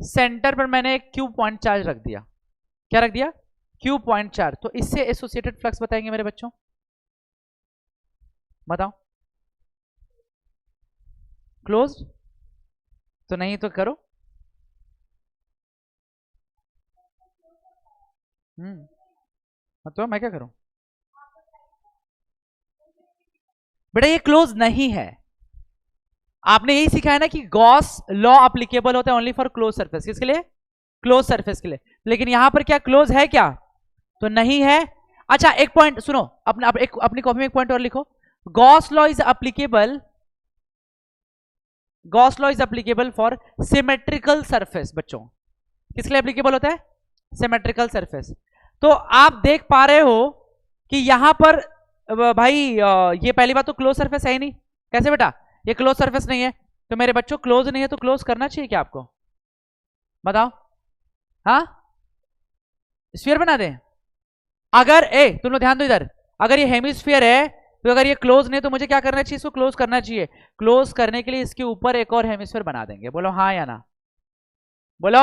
सेंटर पर मैंने एक Q पॉइंट चार्ज रख दिया। क्या रख दिया? Q point charge. तो इससे एसोसिएटेड फ्लक्स बताएंगे मेरे बच्चों, बताओ। क्लोज तो नहीं, तो करो। तो मैं क्या करूं? बेटा ये क्लोज नहीं है। आपने यही सीखा है ना कि गॉस लॉ एप्लीकेबल होता है ओनली फॉर क्लोज सरफेस। किसके लिए? क्लोज सरफेस के लिए। लेकिन यहां पर क्या क्लोज है क्या? तो नहीं है। अच्छा एक पॉइंट सुनो, अपनी कॉपी में एक पॉइंट और लिखो। Gauss law is applicable, Gauss law is applicable for symmetrical surface. बच्चों किसके लिए एप्लीकेबल होता है? Symmetrical surface. तो आप देख पा रहे हो कि यहां पर भाई ये पहली बात तो क्लोज सरफेस है ही नहीं। कैसे बेटा? ये क्लोज सरफेस नहीं है। तो मेरे बच्चों क्लोज नहीं है तो क्लोज करना चाहिए क्या आपको? बताओ। हाँ, स्फीयर बना दें? अगर तुम लोग ध्यान दो इधर, अगर ये हेमिस्फीयर है तो अगर ये क्लोज नहीं तो मुझे क्या करना चाहिए? इसको क्लोज करना चाहिए। क्लोज करने के लिए इसके ऊपर एक और हेमिस्फीयर बना देंगे। बोलो हाँ या ना? बोलो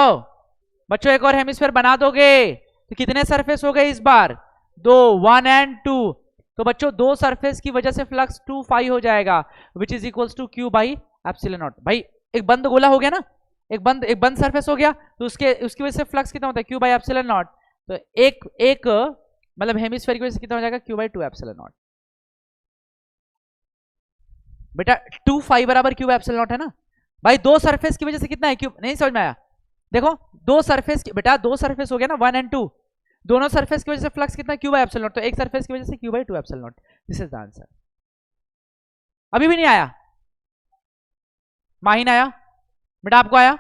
बच्चों, एक और हेमिस्फीयर बना दोगे तो कितने सरफेस हो गए इस बार? 2, 1 एंड 2। तो बच्चों 2 सरफेस की वजह से फ्लक्स 2 फाई हो जाएगा, which is equals to Q by epsilon naught. भाई एक बंद गोला हो गया ना, एक बंद सरफेस हो गया, तो उसकी वजह से फ्लक्स कितना होता है? Q by epsilon not. तो एक मतलब हेमिस्फेयर की वजह से कितना हो जाएगा, Q by two epsilon not. बेटा 2 फाई बराबर क्यू बाई एप्सिलॉन नॉट है ना भाई, दो सरफेस की वजह से कितना है क्यू, नहीं समझ में आया? देखो दो सरफेस बेटा, दो सरफेस हो गया ना 1 and 2, दोनों सरफेस की वजह से फ्लक्स कितना, क्यू बाई एप्सिलॉन नॉट, तो एक सरफेस की वजह से Q by two epsilon not. This is the answer. अभी भी नहीं आया? माहिन आया? बेटा आपको आया?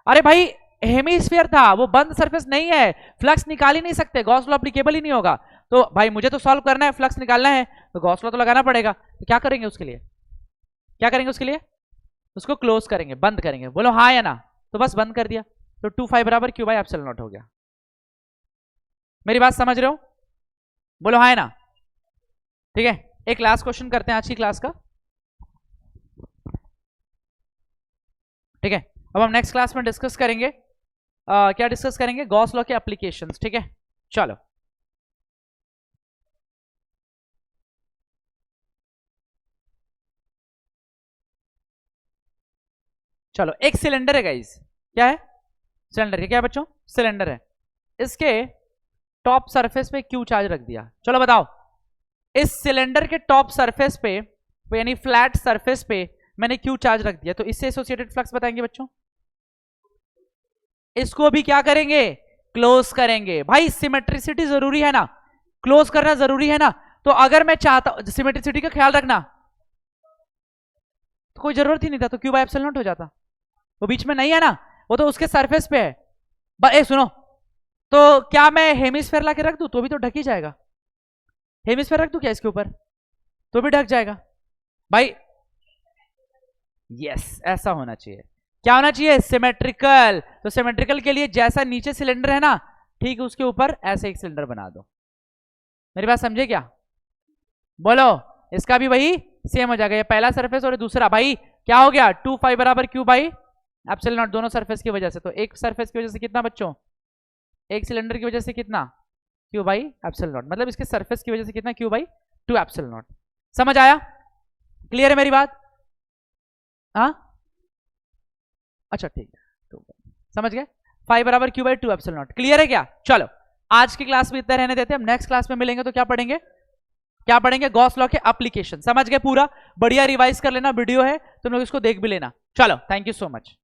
अरे भाई हेमिस्फीयर था, वो बंद सरफेस नहीं है, फ्लक्स निकाल ही नहीं सकते, गॉस लॉ एप्लीकेबल ही नहीं होगा। तो भाई मुझे तो सॉल्व करना है, फ्लक्स निकालना है, तो गॉस लॉ तो लगाना पड़ेगा। तो क्या करेंगे उसके लिए, क्या करेंगे उसके लिए? उसको क्लोज करेंगे, बंद करेंगे। बोलो हाँ या ना? तो बस बंद कर दिया, तो 2 फाई बराबर क्यू बाई एप्सिलॉन नॉट हो गया। मेरी बात समझ रहे हो? बोलो हाँ या ना? ठीक है, एक लास्ट क्वेश्चन करते हैं आज की क्लास का। ठीक है, अब हम नेक्स्ट क्लास में डिस्कस करेंगे क्या डिस्कस करेंगे, गॉस लॉ के एप्लीकेशंस। ठीक है, चलो चलो। एक सिलेंडर है गाइस, क्या है? सिलेंडर। ये क्या है बच्चों? सिलेंडर है। इसके टॉप सरफेस पे क्यू चार्ज रख दिया। चलो बताओ, इस सिलेंडर के टॉप सरफेस पे यानी फ्लैट सरफेस पे मैंने क्यू चार्ज रख दिया, तो इससे एसोसिएटेड फ्लक्स बताएंगे बच्चों। इसको भी क्या करेंगे, क्लोज करेंगे। भाई सिमेट्रिसिटी जरूरी है ना, क्लोज करना जरूरी है ना। तो अगर मैं चाहता हूं सिमेट्रिसिटी का ख्याल रखना, तो कोई जरूरत ही नहीं था, तो क्यू बाई एप्सिलॉन नॉट हो जाता। वो बीच में नहीं है ना, वो तो उसके सरफेस पे है। सुनो, तो क्या मैं हेमिस्फेयर ला के रख दूं तो भी तो ढक ही जाएगा। हेमिस्फेयर रख दूं क्या इसके ऊपर, तो भी ढक जाएगा भाई। यस, ऐसा होना चाहिए। क्या होना चाहिए, सिमेट्रिकल। तो सिमेट्रिकल के लिए जैसा नीचे सिलेंडर है ना, ठीक उसके ऊपर ऐसे एक सिलेंडर बना दो। मेरी बात समझे क्या? बोलो, इसका भी वही सेम हो जाएगा, ये पहला सरफेस और दूसरा। भाई क्या हो गया, 2 फाई बराबर क्यू बाई एप्सिलॉन नॉट, दोनों सरफेस की वजह से। तो एक सरफेस की वजह से कितना बच्चों, एक सिलेंडर की वजह से कितना, क्यू बाई एप्सिलॉन नॉट, मतलब इसके सरफेस की वजह से कितना, Q by two epsilon not. समझ आया? क्लियर है मेरी बात? हाँ अच्छा ठीक है, तो समझ गए, फाई बराबर Q by two epsilon not. Clear है क्या? चलो आज की क्लास में इतना रहने देते हैं, हम नेक्स्ट क्लास में मिलेंगे तो क्या पढ़ेंगे, क्या पढ़ेंगे, गॉस लॉ के एप्लीकेशन। समझ गए पूरा? बढ़िया रिवाइज कर लेना, वीडियो है तुम लोग इसको देख भी लेना। चलो थैंक यू सो मच।